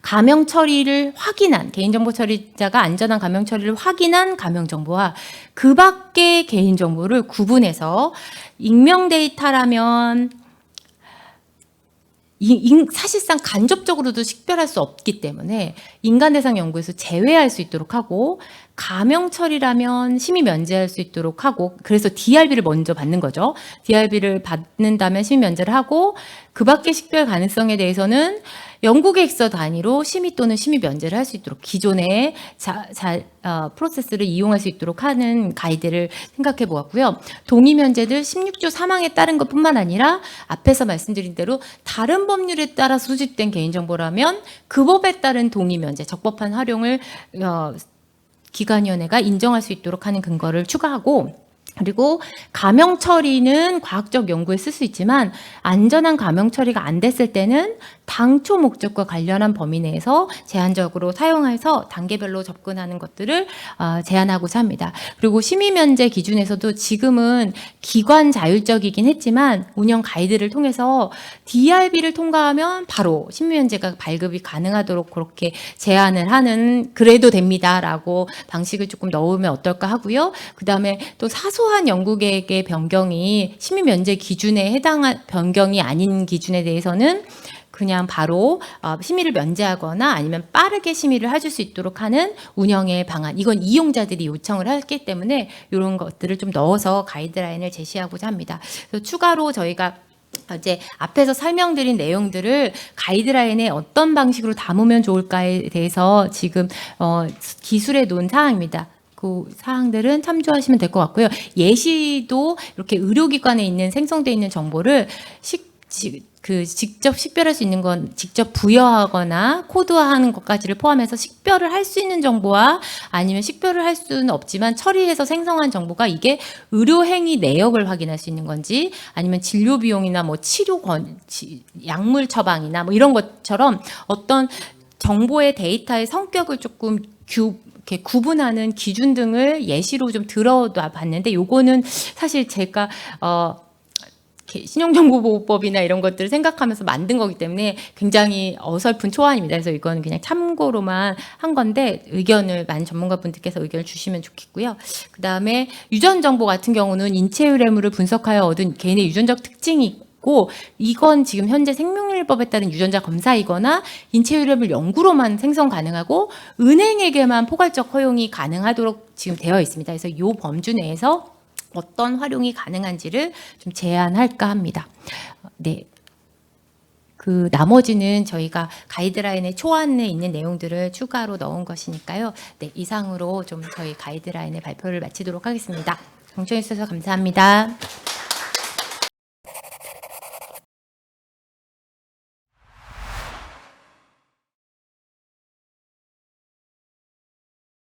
가명 처리를 확인한, 개인정보 처리자가 안전한 가명 처리를 확인한 가명 정보와 그 밖의 개인정보를 구분해서, 익명 데이터라면 사실상 간접적으로도 식별할 수 없기 때문에 인간 대상 연구에서 제외할 수 있도록 하고, 감형철이라면 심의 면제할 수 있도록 하고, 그래서 DRB를 먼저 받는 거죠. DRB를 받는다면 심의 면제를 하고, 그 밖의 식별 가능성에 대해서는 연구계획서 단위로 심의 또는 심의 면제를 할 수 있도록 기존의 프로세스를 이용할 수 있도록 하는 가이드를 생각해 보았고요. 동의 면제들 16조 3항에 따른 것뿐만 아니라 앞에서 말씀드린 대로 다른 법률에 따라 수집된 개인정보라면 그 법에 따른 동의 면제, 적법한 활용을 기관위원회가 인정할 수 있도록 하는 근거를 추가하고, 그리고 감형 처리는 과학적 연구에 쓸 수 있지만 안전한 감형 처리가 안 됐을 때는 당초 목적과 관련한 범위 내에서 제한적으로 사용해서 단계별로 접근하는 것들을 제한하고자 합니다. 그리고 심의 면제 기준에서도 지금은 기관 자율적이긴 했지만 운영 가이드를 통해서 DRB를 통과하면 바로 심의 면제가 발급이 가능하도록 그렇게 제한을 하는, 그래도 됩니다라고 방식을 조금 넣으면 어떨까 하고요. 그다음에 또 사소한 연구 계획의 변경이 심의 면제 기준에 해당한 변경이 아닌 기준에 대해서는 그냥 바로 심의를 면제하거나 아니면 빠르게 심의를 해줄 수 있도록 하는 운영의 방안, 이건 이용자들이 요청을 했기 때문에 이런 것들을 좀 넣어서 가이드라인을 제시하고자 합니다. 그래서 추가로 저희가 이제 앞에서 설명드린 내용들을 가이드라인에 어떤 방식으로 담으면 좋을까에 대해서 지금 기술에 놓은 사항입니다. 그 사항들은 참조하시면 될 것 같고요. 예시도 이렇게 의료기관에 있는 생성되어 있는 정보를 직접 식별할 수 있는 건 직접 부여하거나 코드화하는 것까지를 포함해서 식별을 할 수 있는 정보와 아니면 식별을 할 수는 없지만 처리해서 생성한 정보가 이게 의료행위 내역을 확인할 수 있는 건지 아니면 진료 비용이나 뭐 약물 처방이나 뭐 이런 것처럼 어떤 정보의 데이터의 성격을 조금 이렇게 구분하는 기준 등을 예시로 좀 들어놔 봤는데, 요거는 사실 제가 신용정보보호법이나 이런 것들을 생각하면서 만든 거기 때문에 굉장히 어설픈 초안입니다. 그래서 이건 그냥 참고로만 한 건데 의견을 많은 전문가분들께서 의견을 주시면 좋겠고요. 그 다음에 유전 정보 같은 경우는 인체 유래물을 분석하여 얻은 개인의 유전적 특징이 있고, 이건 지금 현재 생명률법에 따른 유전자 검사이거나 인체 유래물 연구로만 생성 가능하고 은행에게만 포괄적 허용이 가능하도록 지금 되어 있습니다. 그래서 이 범주 내에서 어떤 활용이 가능한지를 좀 제안할까 합니다. 네. 그 나머지는 저희가 가이드라인의 초안에 있는 내용들을 추가로 넣은 것이니까요. 네, 이상으로 좀 저희 가이드라인의 발표를 마치도록 하겠습니다. 경청해 주셔서 감사합니다.